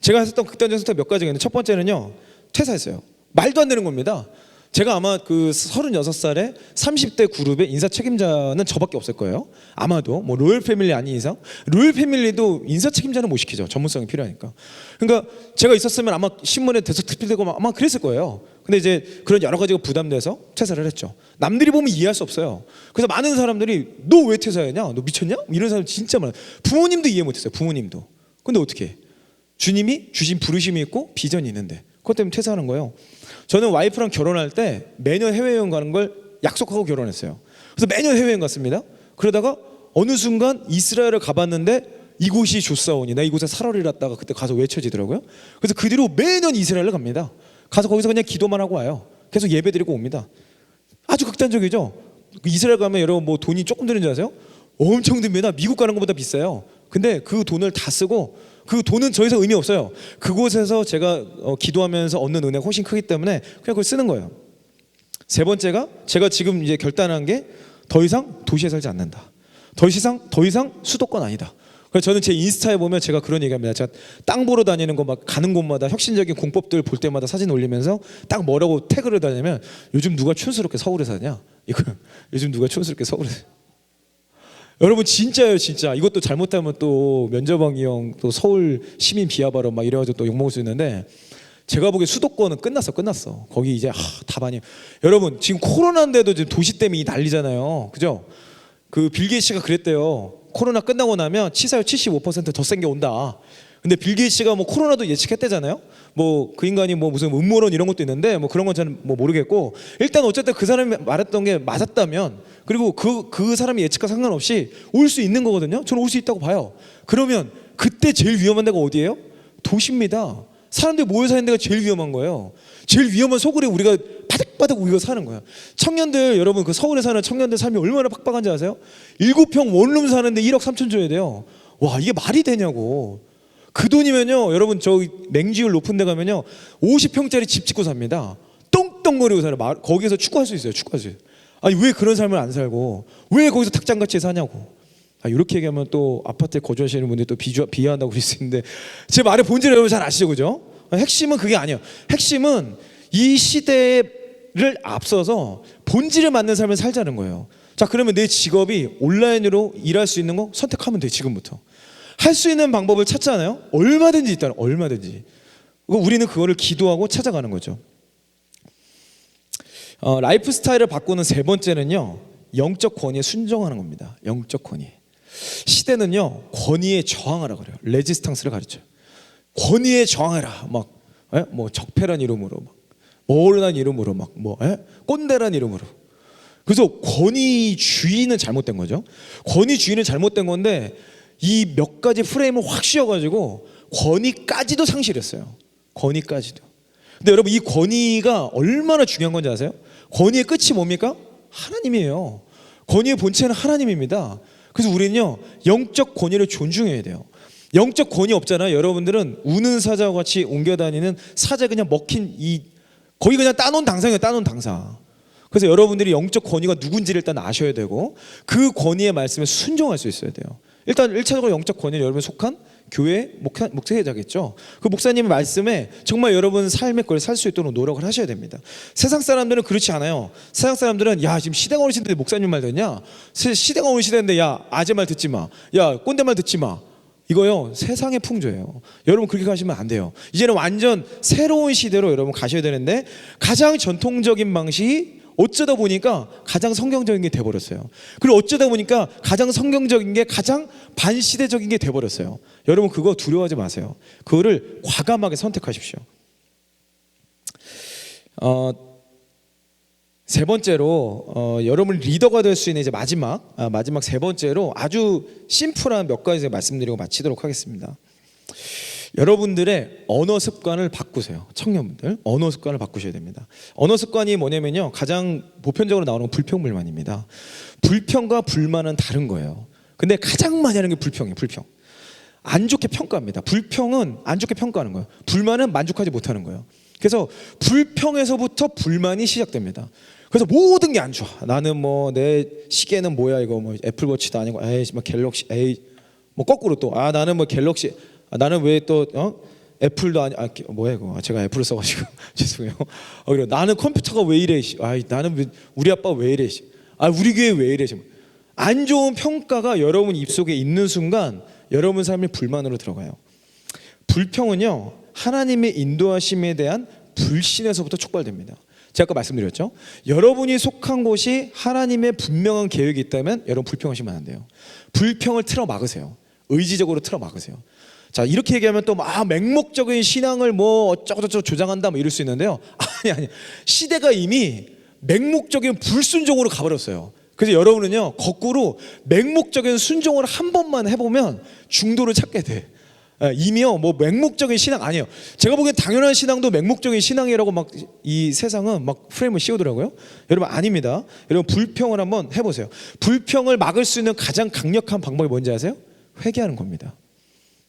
[SPEAKER 2] 제가 했었던 극단적인 선택 몇 가지가 있는데, 첫 번째는요, 퇴사했어요. 말도 안 되는 겁니다. 제가 아마 그 36살에 30대 그룹의 인사 책임자는 저밖에 없을 거예요. 아마도 뭐 로열 패밀리 아닌 이상, 로열 패밀리도 인사 책임자는 못 시키죠. 전문성이 필요하니까. 그러니까 제가 있었으면 아마 신문에 대서 특필되고 아마 그랬을 거예요. 근데 이제 그런 여러 가지가 부담돼서 퇴사를 했죠. 남들이 보면 이해할 수 없어요. 그래서 많은 사람들이 너 왜 퇴사했냐? 너 미쳤냐? 이런 사람 진짜 많아요. 부모님도 이해 못했어요. 부모님도. 근데 어떻게 해? 주님이 주신 부르심이 있고 비전이 있는데 그것 때문에 퇴사하는 거예요. 저는 와이프랑 결혼할 때 매년 해외여행 가는 걸 약속하고 결혼했어요. 그래서 매년 해외여행 갔습니다. 그러다가 어느 순간 이스라엘을 가봤는데 이곳이 좋사오니, 나 이곳에 살아리랐다가 그때 가서 외쳐지더라고요. 그래서 그 뒤로 매년 이스라엘을 갑니다. 가서 거기서 그냥 기도만 하고 와요. 계속 예배 드리고 옵니다. 아주 극단적이죠. 이스라엘 가면 여러분 뭐 돈이 조금 드는 줄 아세요? 엄청 듭니다. 미국 가는 것보다 비싸요. 근데 그 돈을 다 쓰고, 그 돈은 더 이상 의미 없어요. 그곳에서 제가 기도하면서 얻는 은혜가 훨씬 크기 때문에 그냥 그걸 쓰는 거예요. 세 번째가, 제가 지금 이제 결단한 게 더 이상 도시에 살지 않는다. 더 이상 수도권 아니다. 그래서 저는 제 인스타에 보면 제가 그런 얘기합니다. 제가 땅 보러 다니는 거 막 가는 곳마다 혁신적인 공법들 볼 때마다 사진 올리면서 딱 뭐라고 태그를 다니면, 요즘 누가 촌스럽게 서울에 사냐? 이거 요즘 누가 촌스럽게 서울에 사냐? 여러분 진짜예요, 진짜. 이것도 잘못하면 또 면접왕이 형 또 서울 시민 비하 발언 막 이래가지고 또 욕먹을 수 있는데, 제가 보기에 수도권은 끝났어. 거기 이제 답안이에요. 여러분 지금 코로나인데도 지금 도시 때문에 난리잖아요, 그죠? 그 빌 게이츠가 그랬대요. 코로나 끝나고 나면 치사율 75%더 센 게 온다. 근데 빌 게이츠가 뭐 코로나도 예측했대잖아요. 뭐 그 인간이 뭐 무슨 음모론 이런 것도 있는데 뭐 그런 건 저는 뭐 모르겠고, 일단 어쨌든 그 사람이 말했던 게 맞았다면, 그리고 그 사람이 예측과 상관없이 올 수 있는 거거든요. 저는 올 수 있다고 봐요. 그러면 그때 제일 위험한 데가 어디예요? 도시입니다. 사람들이 모여 사는 데가 제일 위험한 거예요. 제일 위험한 소굴에 우리가 바득 바닥바닥 우기고 사는 거야. 청년들 여러분 그 서울에 사는 청년들 삶이 얼마나 팍팍한지 아세요? 7평 원룸 사는데 1억 3천 줘야 돼요. 와 이게 말이 되냐고. 그 돈이면요 여러분 저기 맹지율 높은 데 가면요 50평짜리 집 짓고 삽니다. 똥똥거리고 살아요. 거기에서 축구할 수 있어요. 축구할 수 있어요. 아니 왜 그런 삶을 안 살고 왜 거기서 탁장같이 사냐고. 이렇게 얘기하면 또 아파트에 거주하시는 분들이 또 비하한다고 그럴 수 있는데 제 말의 본질을 여러분 잘 아시죠, 그죠? 핵심은 그게 아니에요. 핵심은 이 시대를 앞서서 본질에 맞는 삶을 살자는 거예요. 자, 그러면 내 직업이 온라인으로 일할 수 있는 거 선택하면 돼. 지금부터 할 수 있는 방법을 찾잖아요. 얼마든지 있다는 얼마든지. 우리는 그거를 기도하고 찾아가는 거죠. 라이프 스타일을 바꾸는 세 번째는요, 영적 권위에 순종하는 겁니다. 영적 권위. 시대는요 권위에 저항하라 그래요. 레지스탕스를 가르쳐요. 권위에 저항해라. 뭐 적폐란 이름으로 막 뭐란 이름으로 막 꼰대란 이름으로. 그래서 권위주의는 잘못된 거죠. 권위주의는 잘못된 건데 이 몇 가지 프레임을 확 씌워가지고 권위까지도 상실했어요. 권위까지도. 근데 여러분 이 권위가 얼마나 중요한 건지 아세요? 권위의 끝이 뭡니까? 하나님이에요. 권위의 본체는 하나님입니다. 그래서 우리는요 영적 권위를 존중해야 돼요. 영적 권위 없잖아요. 여러분들은 우는 사자와 같이 옮겨다니는 사자 그냥 먹힌 거의 그냥 따놓은 당상이에요. 따놓은 당상. 그래서 여러분들이 영적 권위가 누군지를 일단 아셔야 되고 그 권위의 말씀에 순종할 수 있어야 돼요. 일단 1차적으로 영적 권위는 여러분 속한 교회 목회자겠죠. 그 목사님의 말씀에 정말 여러분 삶의 걸 살 수 있도록 노력을 하셔야 됩니다. 세상 사람들은 그렇지 않아요. 세상 사람들은 야 지금 시대가 어느 시대인데 목사님 말 듣냐? 시대가 어느 시대인데 야 아재 말 듣지 마. 야 꼰대 말 듣지 마. 이거요 세상의 풍조예요. 여러분 그렇게 가시면 안 돼요. 이제는 완전 새로운 시대로 여러분 가셔야 되는데 가장 전통적인 방식이 어쩌다 보니까 가장 성경적인 게 돼버렸어요. 그리고 어쩌다 보니까 가장 성경적인 게 가장 반시대적인 게 돼버렸어요. 여러분 그거 두려워하지 마세요. 그거를 과감하게 선택하십시오. 세 번째로 여러분 리더가 될 수 있는 이제 마지막 세 번째로 아주 심플한 몇 가지 말씀드리고 마치도록 하겠습니다. 여러분들의 언어 습관을 바꾸세요. 청년분들 언어 습관을 바꾸셔야 됩니다. 언어 습관이 뭐냐면요 가장 보편적으로 나오는 건 불평불만입니다. 불평과 불만은 다른 거예요. 근데 가장 많이 하는 게 불평이에요. 불평. 안 좋게 평가합니다. 불평은 안 좋게 평가하는 거예요. 불만은 만족하지 못하는 거예요. 그래서 불평에서부터 불만이 시작됩니다. 그래서 모든 게 안 좋아. 나는 뭐 내 시계는 뭐야 이거 뭐 애플워치도 아니고 에이 뭐 갤럭시 에이 뭐 거꾸로 또 나는 뭐 갤럭시 나는 왜 또 애플도 아니 뭐야 이거 제가 애플을 써가지고 죄송해요. 그리고 나는 컴퓨터가 왜 이래? 나는 우리 아빠 왜 이래? 우리 교회 왜 이래? 안 좋은 평가가 여러분 입속에 있는 순간 여러분 삶이 불만으로 들어가요. 불평은요 하나님의 인도하심에 대한 불신에서부터 촉발됩니다. 제가 아까 말씀드렸죠. 여러분이 속한 곳이 하나님의 분명한 계획이 있다면 여러분 불평하시면 안 돼요. 불평을 틀어 막으세요. 의지적으로 틀어 막으세요. 자 이렇게 얘기하면 또 막 맹목적인 신앙을 뭐 어쩌고저쩌고 조장한다 뭐 이럴 수 있는데요. 아니 시대가 이미 맹목적인 불순종으로 가버렸어요. 그래서 여러분은요 거꾸로 맹목적인 순종을 한 번만 해보면 중도를 찾게 돼. 이미요 뭐 맹목적인 신앙 아니에요. 제가 보기엔 당연한 신앙도 맹목적인 신앙이라고 막 이 세상은 막 프레임을 씌우더라고요. 여러분 아닙니다. 여러분 불평을 한번 해보세요. 불평을 막을 수 있는 가장 강력한 방법이 뭔지 아세요? 회개하는 겁니다.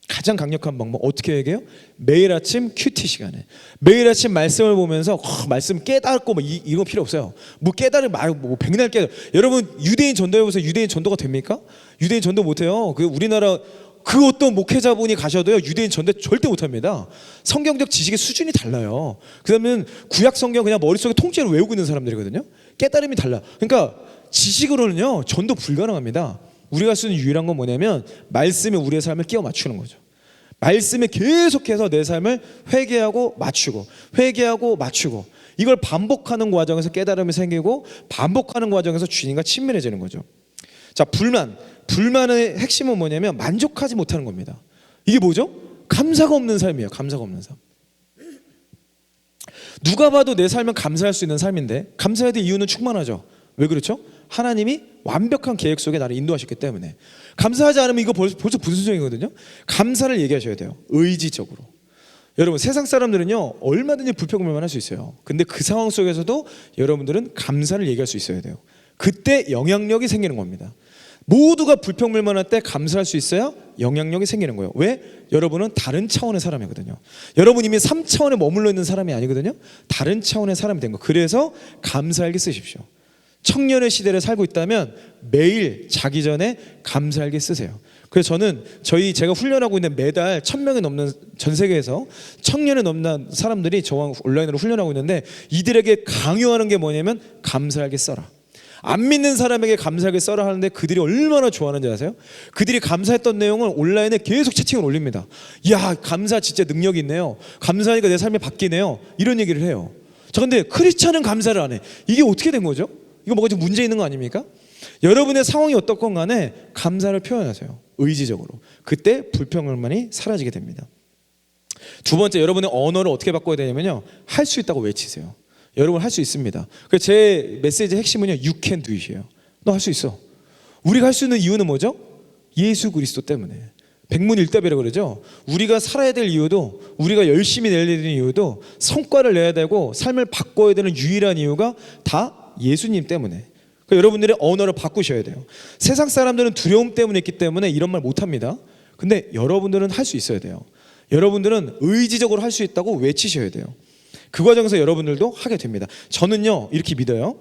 [SPEAKER 2] 가장 강력한 방법 어떻게 회개해요? 매일 아침 큐티 시간에 매일 아침 말씀을 보면서 말씀 깨닫고 뭐 이거 필요 없어요. 뭐 깨달을 말고 뭐 백날 깨달. 여러분 유대인 전도해 보세요. 유대인 전도가 됩니까? 유대인 전도 못해요. 그 우리나라 그 어떤 목회자분이 가셔도요 유대인 전도 절대 못합니다. 성경적 지식의 수준이 달라요. 그다음에 구약 성경 그냥 머릿속에 통째로 외우고 있는 사람들이거든요. 깨달음이 달라. 그러니까 지식으로는요 전도 불가능합니다. 우리가 쓰는 유일한 건 뭐냐면 말씀이 우리의 삶을 끼워 맞추는 거죠. 말씀에 계속해서 내 삶을 회개하고 맞추고 회개하고 맞추고 이걸 반복하는 과정에서 깨달음이 생기고 반복하는 과정에서 주님과 친밀해지는 거죠. 자 불만의 핵심은 뭐냐면 만족하지 못하는 겁니다. 이게 뭐죠? 감사가 없는 삶이에요. 감사가 없는 삶. 누가 봐도 내 삶은 감사할 수 있는 삶인데 감사해야 될 이유는 충만하죠. 왜 그렇죠? 하나님이 완벽한 계획 속에 나를 인도하셨기 때문에. 감사하지 않으면 이거 벌써 불순종이거든요. 감사를 얘기하셔야 돼요. 의지적으로. 여러분 세상 사람들은요 얼마든지 불평불만할 수 있어요. 근데 그 상황 속에서도 여러분들은 감사를 얘기할 수 있어야 돼요. 그때 영향력이 생기는 겁니다. 모두가 불평불만할 때 감사할 수 있어야 영향력이 생기는 거예요. 왜? 여러분은 다른 차원의 사람이거든요. 여러분 이미 3차원에 머물러 있는 사람이 아니거든요. 다른 차원의 사람이 된 거예요. 그래서 감사일기 쓰십시오. 청년의 시대를 살고 있다면 매일 자기 전에 감사일기 쓰세요. 그래서 저는 제가 훈련하고 있는 매달 1,000명이 넘는 전 세계에서 1,000년이 넘는 사람들이 저와 온라인으로 훈련하고 있는데 이들에게 강요하는 게 뭐냐면 감사일기 써라. 안 믿는 사람에게 감사하게 써라 하는데 그들이 얼마나 좋아하는지 아세요? 그들이 감사했던 내용을 온라인에 계속 채팅을 올립니다. 야, 감사 진짜 능력이 있네요. 감사하니까 내 삶이 바뀌네요. 이런 얘기를 해요. 자, 근데 크리스찬은 감사를 안 해. 이게 어떻게 된 거죠? 이거 뭐가 좀 문제 있는 거 아닙니까? 여러분의 상황이 어떻건 간에 감사를 표현하세요. 의지적으로. 그때 불평불만이 사라지게 됩니다. 두 번째, 여러분의 언어를 어떻게 바꿔야 되냐면요, 할 수 있다고 외치세요. 여러분 할 수 있습니다. 그래서 제 메시지의 핵심은요, You can do it이에요. 너 할 수 있어. 우리가 할 수 있는 이유는 뭐죠? 예수 그리스도 때문에. 백문일답이라고 그러죠. 우리가 살아야 될 이유도, 우리가 열심히 내야 되는 이유도, 성과를 내야 되고 삶을 바꿔야 되는 유일한 이유가 다 예수님 때문에. 그러니까 여러분들의 언어를 바꾸셔야 돼요. 세상 사람들은 두려움 때문에 있기 때문에 이런 말 못합니다. 근데 여러분들은 할 수 있어야 돼요. 여러분들은 의지적으로 할 수 있다고 외치셔야 돼요. 그 과정에서 여러분들도 하게 됩니다. 저는요 이렇게 믿어요.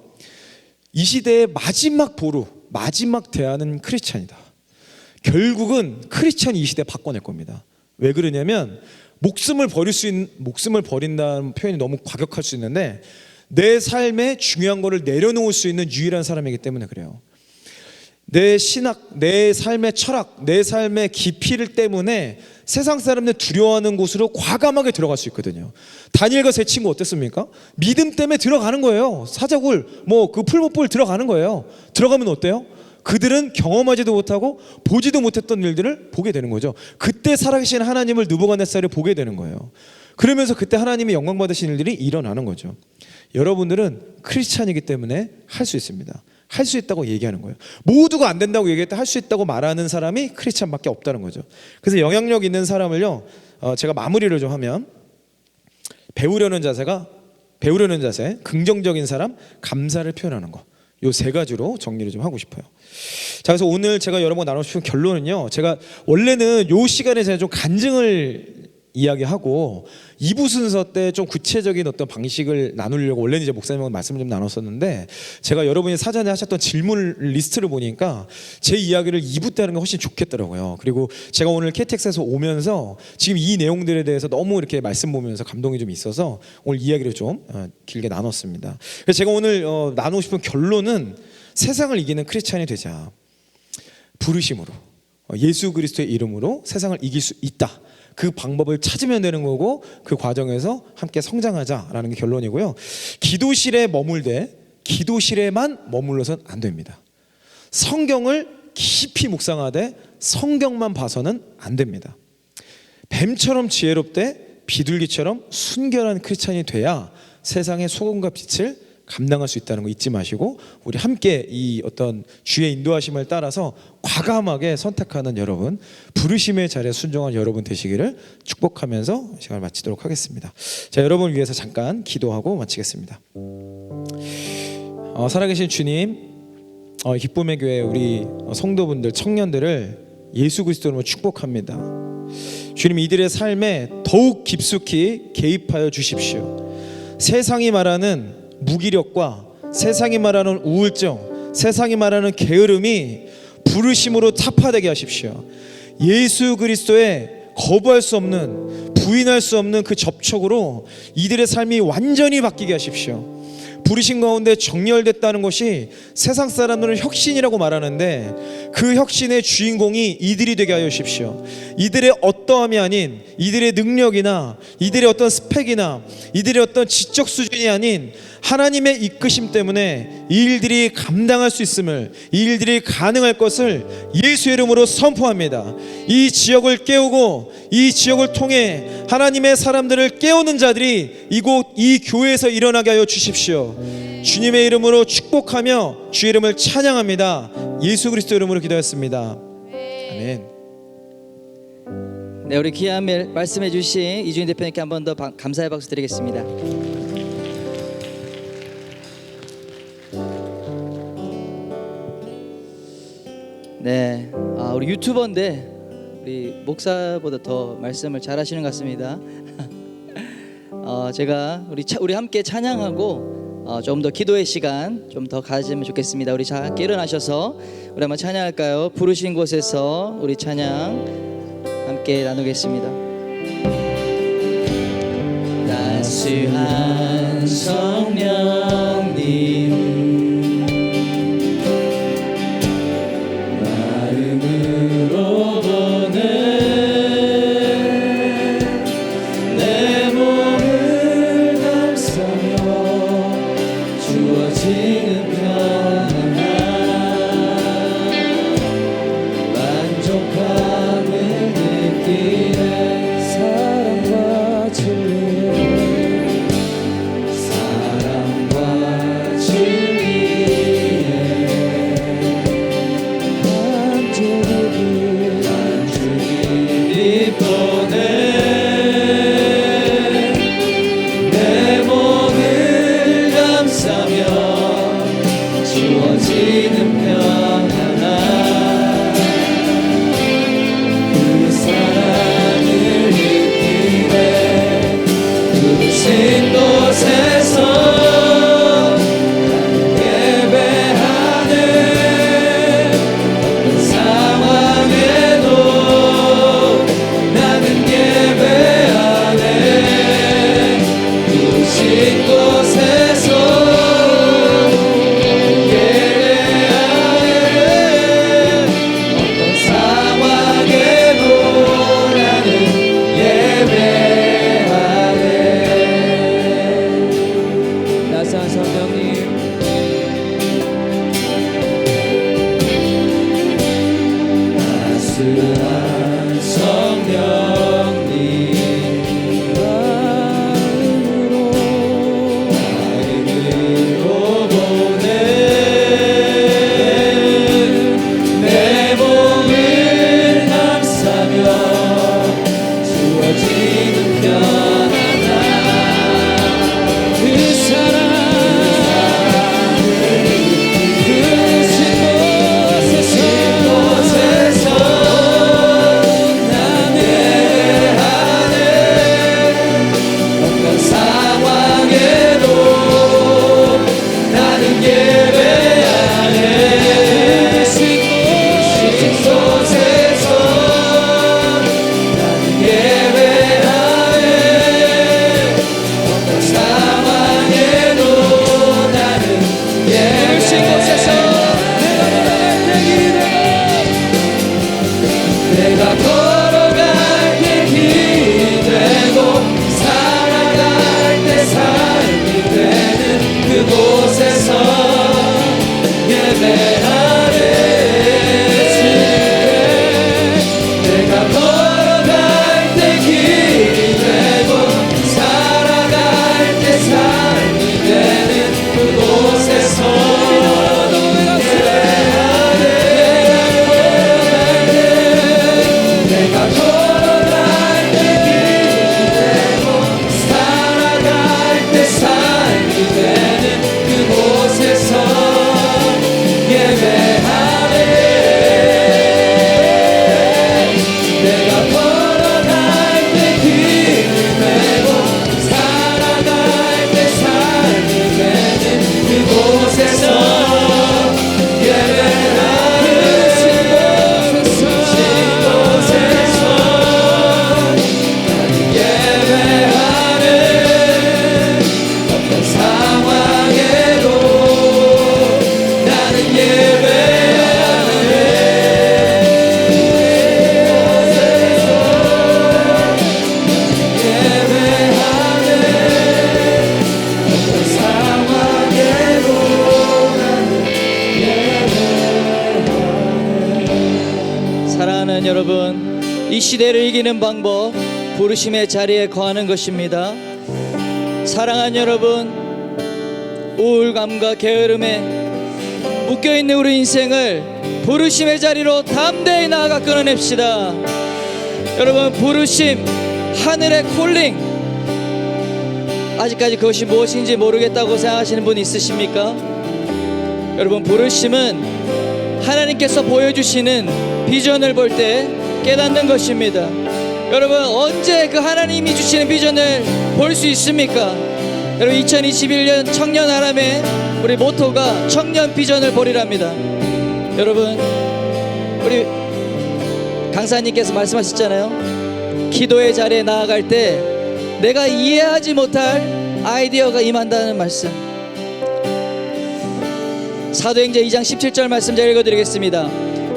[SPEAKER 2] 이 시대의 마지막 보루, 마지막 대안은 크리스찬이다. 결국은 크리스찬이 이 시대 바꿔낼 겁니다. 왜 그러냐면 목숨을 버린다는 표현이 너무 과격할 수 있는데 내 삶에 중요한 거를 내려놓을 수 있는 유일한 사람이기 때문에 그래요. 내 신학, 내 삶의 철학, 내 삶의 깊이를 때문에 세상 사람들 두려워하는 곳으로 과감하게 들어갈 수 있거든요. 다니엘과 세 친구 어땠습니까? 믿음 때문에 들어가는 거예요. 사자굴, 그 풀목불 들어가는 거예요. 들어가면 어때요? 그들은 경험하지도 못하고 보지도 못했던 일들을 보게 되는 거죠. 그때 살아계신 하나님을 느부갓네살이 보게 되는 거예요. 그러면서 그때 하나님이 영광 받으신 일들이 일어나는 거죠. 여러분들은 크리스찬이기 때문에 할 수 있습니다. 할 수 있다고 얘기하는 거예요. 모두가 안 된다고 얘기할 때 할 수 있다고 말하는 사람이 크리스찬밖에 없다는 거죠. 그래서 영향력 있는 사람을요, 제가 마무리를 좀 하면 배우려는 자세, 긍정적인 사람, 감사를 표현하는 거, 요 세 가지로 정리를 좀 하고 싶어요. 자, 그래서 오늘 제가 여러분과 나누고 싶은 결론은요, 제가 원래는 요 시간에 제가 좀 간증을 이야기하고 2부 순서 때 좀 구체적인 어떤 방식을 나누려고 원래는 이제 목사님하고 말씀을 좀 나눴었는데 제가 여러분이 사전에 하셨던 질문 리스트를 보니까 제 이야기를 2부 때 하는 게 훨씬 좋겠더라고요. 그리고 제가 오늘 KTX에서 오면서 지금 이 내용들에 대해서 너무 이렇게 말씀 보면서 감동이 좀 있어서 오늘 이야기를 좀 길게 나눴습니다. 그래서 제가 오늘 나누고 싶은 결론은 세상을 이기는 크리스찬이 되자. 부르심으로, 예수 그리스도의 이름으로 세상을 이길 수 있다. 그 방법을 찾으면 되는 거고 그 과정에서 함께 성장하자라는 게 결론이고요. 기도실에 머물되 기도실에만 머물러서는 안 됩니다. 성경을 깊이 묵상하되 성경만 봐서는 안 됩니다. 뱀처럼 지혜롭되 비둘기처럼 순결한 크리스찬이 돼야 세상의 소금과 빛을 감당할 수 있다는 거 잊지 마시고 우리 함께 이 어떤 주의 인도하심을 따라서 과감하게 선택하는 여러분, 부르심의 자리에 순종한 여러분 되시기를 축복하면서 시간을 마치도록 하겠습니다. 자, 여러분을 위해서 잠깐 기도하고 마치겠습니다. 살아계신 주님, 기쁨의 교회 우리 성도분들, 청년들을 예수 그리스도로 축복합니다. 주님, 이들의 삶에 더욱 깊숙이 개입하여 주십시오. 세상이 말하는 무기력과 세상이 말하는 우울증, 세상이 말하는 게으름이 부르심으로 타파되게 하십시오. 예수 그리스도의 거부할 수 없는, 부인할 수 없는 그 접촉으로 이들의 삶이 완전히 바뀌게 하십시오. 부르심 가운데 정렬됐다는 것이 세상 사람들은 혁신이라고 말하는데 그 혁신의 주인공이 이들이 되게 하여 주십시오. 이들의 어떠함이 아닌, 이들의 능력이나 이들의 어떤 스펙이나 이들의 어떤 지적 수준이 아닌 하나님의 이끄심 때문에 이 일들이 감당할 수 있음을, 이 일들이 가능할 것을 예수의 이름으로 선포합니다. 이 지역을 깨우고 이 지역을 통해 하나님의 사람들을 깨우는 자들이 이곳 이 교회에서 일어나게 하여 주십시오. 주님의 이름으로 축복하며 주의 이름을 찬양합니다. 예수 그리스도 이름으로 기도했습니다. 아멘.
[SPEAKER 3] 네, 우리 귀한 말씀해 주신 이준희 대표님께 한 번 더 감사의 박수 드리겠습니다. 네, 우리 유튜버인데 우리 목사보다 더 말씀을 잘하시는 것 같습니다. 제가 우리 함께 찬양하고 좀 더 기도의 시간 좀 더 가지면 좋겠습니다. 우리 함께 일어나셔서 우리 한번 찬양할까요? 부르신 곳에서 우리 찬양 함께 나누겠습니다. 따스한 성령님 마음으로 보내 내 몸을 감싸며 주어지는 평안 만족함을 느끼네 사랑과 진리에 사랑과 진리에 간절히 보내 내 몸을 감싸며 주어지는 평안함 그 사랑을 느끼네 부르신 곳에서 예배하네 어떤 상황에도 나는 예배하네 부르신 곳에서 예배하네 어떤 상황에도 나는 예배하네 따스한 성령님 따스한 성령님 마음으로 보내 내 몸을 감싸며 주어지는 편안함 그 사랑 부르신 곳에서 난 예배하네 어떤 상황에도 나는 예배하네 부르신 곳에서 나는 예배하네 어떤 상황에도 나는 예배하네 내가 걸어갈 때 길이 되고 살아갈 때 삶이 되는 그곳에서 예배하네 내가 걸어갈 때 길이 되고 살아갈 때 삶이 되는 그곳에서 내가 걸어갈 때 길이 되고 살아갈 때 삶이 되는 그곳에서 예배하네 내가 걸어갈 때 길이 되고 살아갈 때 삶이 되는 그곳에서 예배하네 예배하네 어떤 상황에도 나는 예배하네 예배하네 어떤 상황에도 나는 예배하네 사랑하는 여러분 이 시대를 이기는 방법 부르심의 자리에 거하는 것입니다. 사랑하는 여러분 우울감과 게으름에 묶여있는 우리 인생을 부르심의 자리로 담대히 나아가 끊어냅시다. 여러분, 부르심, 하늘의 콜링, 아직까지 그것이 무엇인지 모르겠다고 생각하시는 분 있으십니까? 여러분, 부르심은 하나님께서 보여주시는 비전을 볼 때 깨닫는 것입니다. 여러분, 언제 그 하나님이 주시는 비전을 볼 수 있습니까? 여러분, 2021년 청년 아람의 우리 모토가 청년 비전을 보리랍니다. 여러분, 우리 강사님께서 말씀하셨잖아요. 기도의 자리에 나아갈 때 내가 이해하지 못할 아이디어가 임한다는 말씀. 사도행전 2장 17절 말씀 제가 읽어드리겠습니다.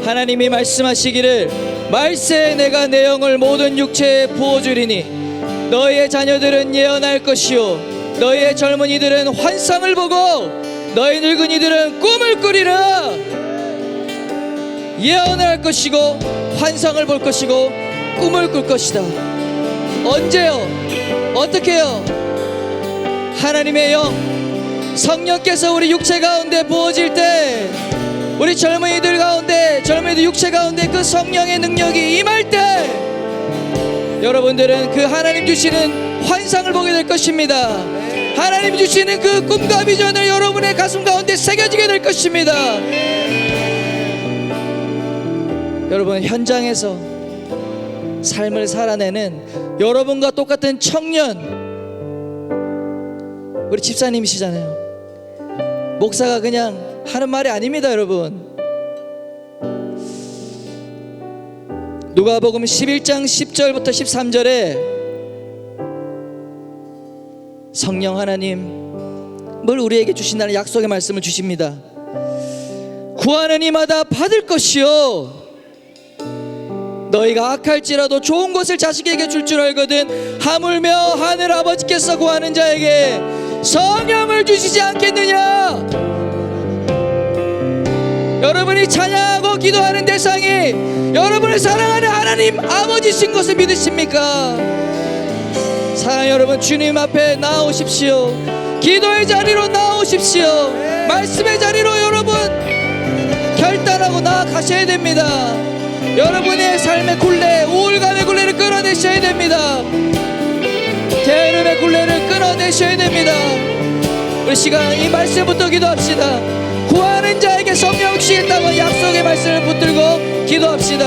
[SPEAKER 3] 하나님이 말씀하시기를 말세에 내가 내 영을 모든 육체에 부어주리니 너희의 자녀들은 예언할 것이요 너희의 젊은이들은 환상을 보고 너희 늙은이들은 꿈을 꾸리라. 예언을 할 것이고 환상을 볼 것이고 꿈을 꿀 것이다. 언제요? 어떻게요? 하나님의 영, 성령께서 우리 육체 가운데 부어질 때, 우리 젊은이들 가운데, 젊은이들 육체 가운데 그 성령의 능력이 임할 때 여러분들은 그 하나님 주시는 환상을 보게 될 것입니다. 하나님 주시는 그 꿈과 비전을 여러분의 가슴 가운데 새겨지게 될 것입니다. 여러분, 현장에서 삶을 살아내는 여러분과 똑같은 청년, 우리 집사님이시잖아요. 목사가 그냥 하는 말이 아닙니다. 여러분, 누가복음 11장 10절부터 13절에 성령 하나님을 우리에게 주신다는 약속의 말씀을 주십니다. 구하는 이마다 받을 것이요 너희가 악할지라도 좋은 것을 자식에게 줄 줄 알거든 하물며 하늘 아버지께서 구하는 자에게 성령을 주시지 않겠느냐. 여러분이 찬양하고 기도하는 대상이 여러분을 사랑하는 하나님 아버지신 것을 믿으십니까? 사랑 여러분, 주님 앞에 나오십시오. 기도의 자리로 나오십시오. 말씀의 자리로 여러분 결단하고 나아가셔야 됩니다. 여러분의 삶의 굴레, 우울감의 굴레를 끊어내셔야 됩니다. 게으름의 굴레를 끊어내셔야 됩니다. 우리 시간 이 말씀부터 기도합시다. 구하는 자에게 성령 주시겠다고 약속의 말씀을 붙들고 기도합시다.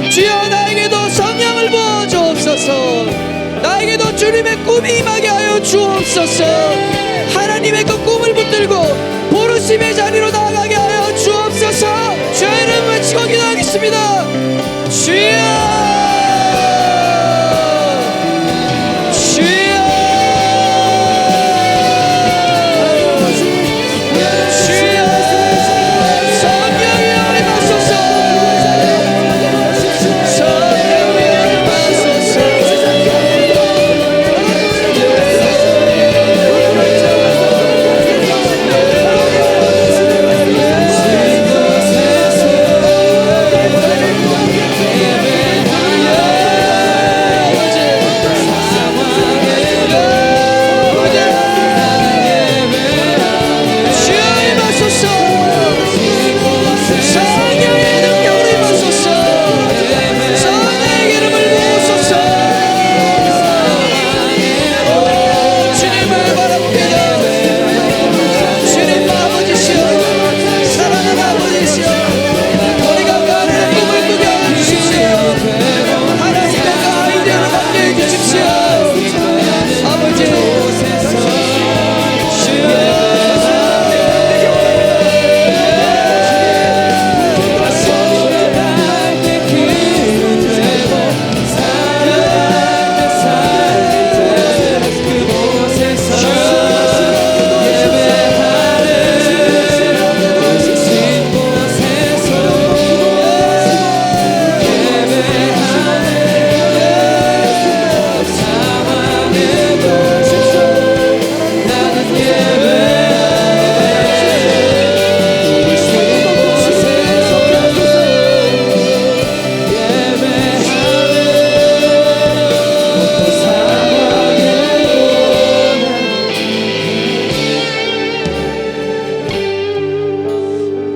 [SPEAKER 3] 주여, 나에게도 성령을 부어 주옵소서. 나에게도 주님의 꿈이 임하게 하여 주옵소서. 하나님의 그 꿈을 붙들고 부르심의 자리로 나아가게 하여 주옵소서. 주의 이름 외치고 기도하겠습니다. 주여, 주여, 주여, 성령이여 임하소서. 성령이여 임하소서.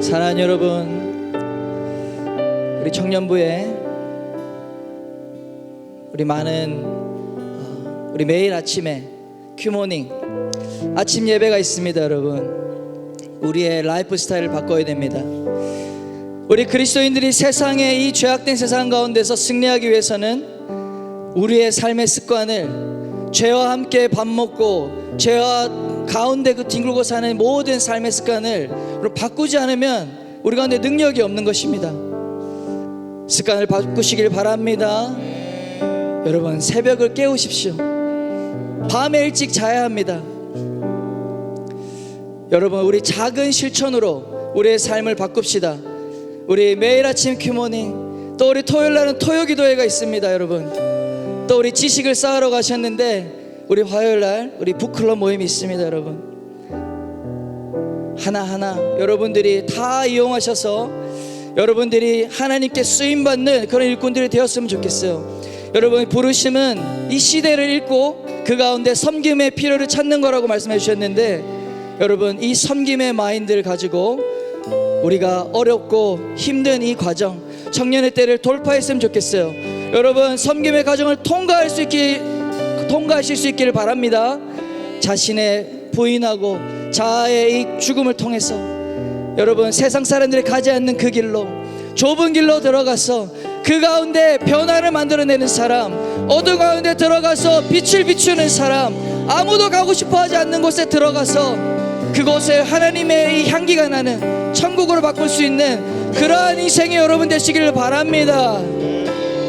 [SPEAKER 3] 사랑하는 여러분, 우리 청년부에 우리 매일 아침에 큐모닝 아침 예배가 있습니다. 여러분, 우리의 라이프 스타일을 바꿔야 됩니다. 우리 그리스도인들이 세상의 이 죄악된 세상 가운데서 승리하기 위해서는 우리의 삶의 습관을 죄와 함께 밥 먹고 죄와 가운데 그 뒹굴고 사는 모든 삶의 습관을 바꾸지 않으면 우리 가운데 능력이 없는 것입니다. 습관을 바꾸시길 바랍니다. 여러분, 새벽을 깨우십시오. 밤에 일찍 자야 합니다. 여러분, 우리 작은 실천으로 우리의 삶을 바꿉시다. 우리 매일 아침 큐모닝, 또 우리 토요일날은 토요기도회가 있습니다. 여러분, 또 우리 지식을 쌓으러 가셨는데 우리 화요일날 우리 북클럽 모임이 있습니다. 여러분, 하나하나 여러분들이 다 이용하셔서 여러분들이 하나님께 쓰임받는 그런 일꾼들이 되었으면 좋겠어요. 여러분, 부르심은 이 시대를 읽고 그 가운데 섬김의 필요를 찾는 거라고 말씀해 주셨는데, 여러분, 이 섬김의 마인드를 가지고 우리가 어렵고 힘든 이 과정, 청년의 때를 돌파했으면 좋겠어요. 여러분, 섬김의 과정을 통과하실 수 있기를 바랍니다. 자신의 부인하고 자아의 이 죽음을 통해서 여러분, 세상 사람들이 가지 않는 그 길로, 좁은 길로 들어가서 그 가운데 변화를 만들어내는 사람, 어둠 가운데 들어가서 빛을 비추는 사람, 아무도 가고 싶어하지 않는 곳에 들어가서 그곳에 하나님의 이 향기가 나는 천국으로 바꿀 수 있는 그러한 인생이 여러분 되시기를 바랍니다.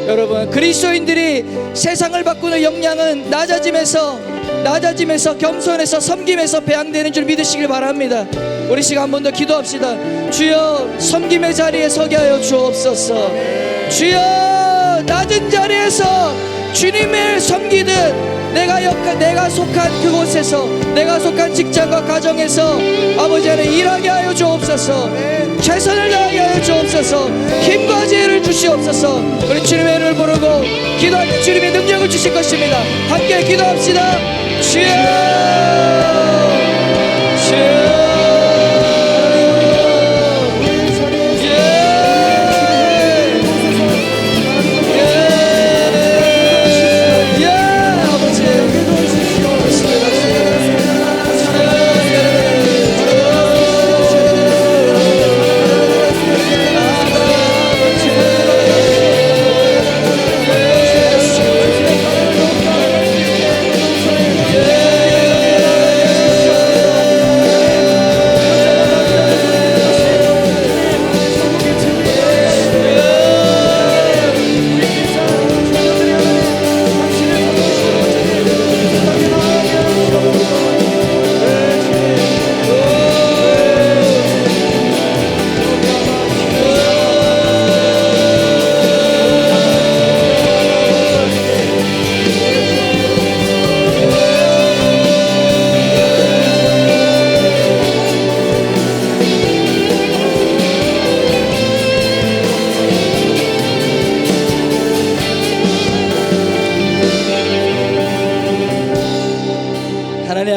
[SPEAKER 3] 여러분, 그리스도인들이 세상을 바꾸는 역량은 낮아짐에서 겸손해서 섬김에서 배양되는 줄 믿으시길 바랍니다. 우리 시간 한 번 더 기도합시다. 주여, 섬김의 자리에 서게 하여 주옵소서. 주여, 낮은 자리에서 주님을 섬기듯 내가 속한 그곳에서, 내가 속한 직장과 가정에서 아버지 안에 일하게 하여 주옵소서. 최선을 다하게 하여 주옵소서. 힘과 지혜를 주시옵소서. 우리 주님의 이름을 부르고 기도할 때 주님의 능력을 주실 것입니다. 함께 기도합시다. 주여, 주여.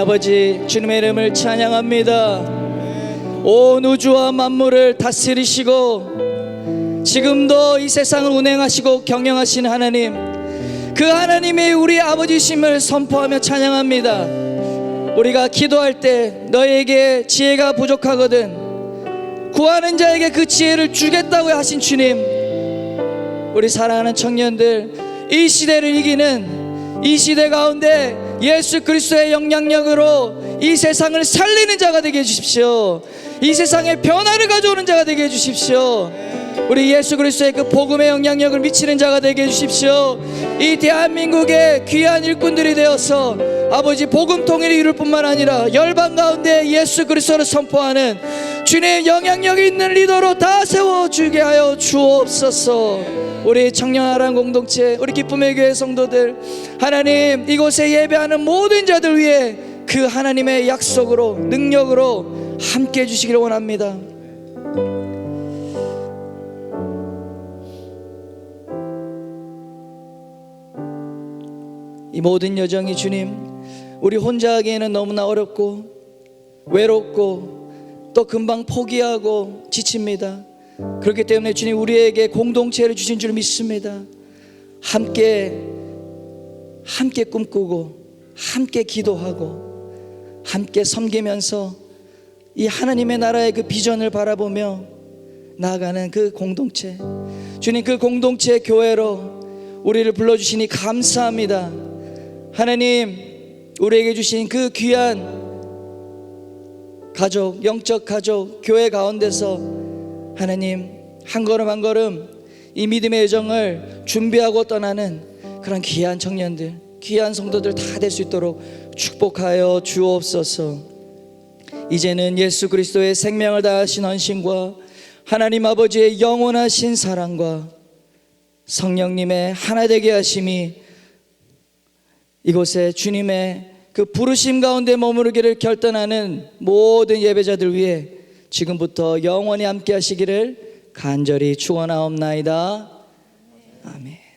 [SPEAKER 3] 아버지, 주님의 이름을 찬양합니다. 온 우주와 만물을 다스리시고 지금도 이 세상을 운행하시고 경영하시는 하나님, 그 하나님이 우리 아버지심을 선포하며 찬양합니다. 우리가 기도할 때 너에게 지혜가 부족하거든 구하는 자에게 그 지혜를 주겠다고 하신 주님, 우리 사랑하는 청년들, 이 시대를 이기는 이 시대 가운데 예수 그리스도의 영향력으로 이 세상을 살리는 자가 되게 해주십시오. 이 세상에 변화를 가져오는 자가 되게 해주십시오. 우리 예수 그리스도의 그 복음의 영향력을 미치는 자가 되게 해주십시오. 이 대한민국의 귀한 일꾼들이 되어서 아버지 복음 통일을 이룰 뿐만 아니라 열방 가운데 예수 그리스도를 선포하는 주님의 영향력이 있는 리더로 다 세워주게 하여 주옵소서. 우리 청년아랑 공동체, 우리 기쁨의 교회 성도들, 하나님, 이곳에 예배하는 모든 자들 위해 그 하나님의 약속으로, 능력으로 함께 해주시기를 원합니다. 이 모든 여정이 주님, 우리 혼자 하기에는 너무나 어렵고 외롭고 또 금방 포기하고 지칩니다. 그렇기 때문에 주님, 우리에게 공동체를 주신 줄 믿습니다. 함께 함께 꿈꾸고 함께 기도하고 함께 섬기면서 이 하나님의 나라의 그 비전을 바라보며 나아가는 그 공동체, 주님 그 공동체 교회로 우리를 불러주시니 감사합니다. 하나님, 우리에게 주신 그 귀한 가족, 영적 가족, 교회 가운데서 하나님 한 걸음 한 걸음 이 믿음의 여정을 준비하고 떠나는 그런 귀한 청년들, 귀한 성도들 다 될 수 있도록 축복하여 주옵소서. 이제는 예수 그리스도의 생명을 다하신 헌신과 하나님 아버지의 영원하신 사랑과 성령님의 하나 되게 하심이 이곳에 주님의 그 부르심 가운데 머무르기를 결단하는 모든 예배자들 위해 지금부터 영원히 함께 하시기를 간절히 축원하옵나이다. 아멘.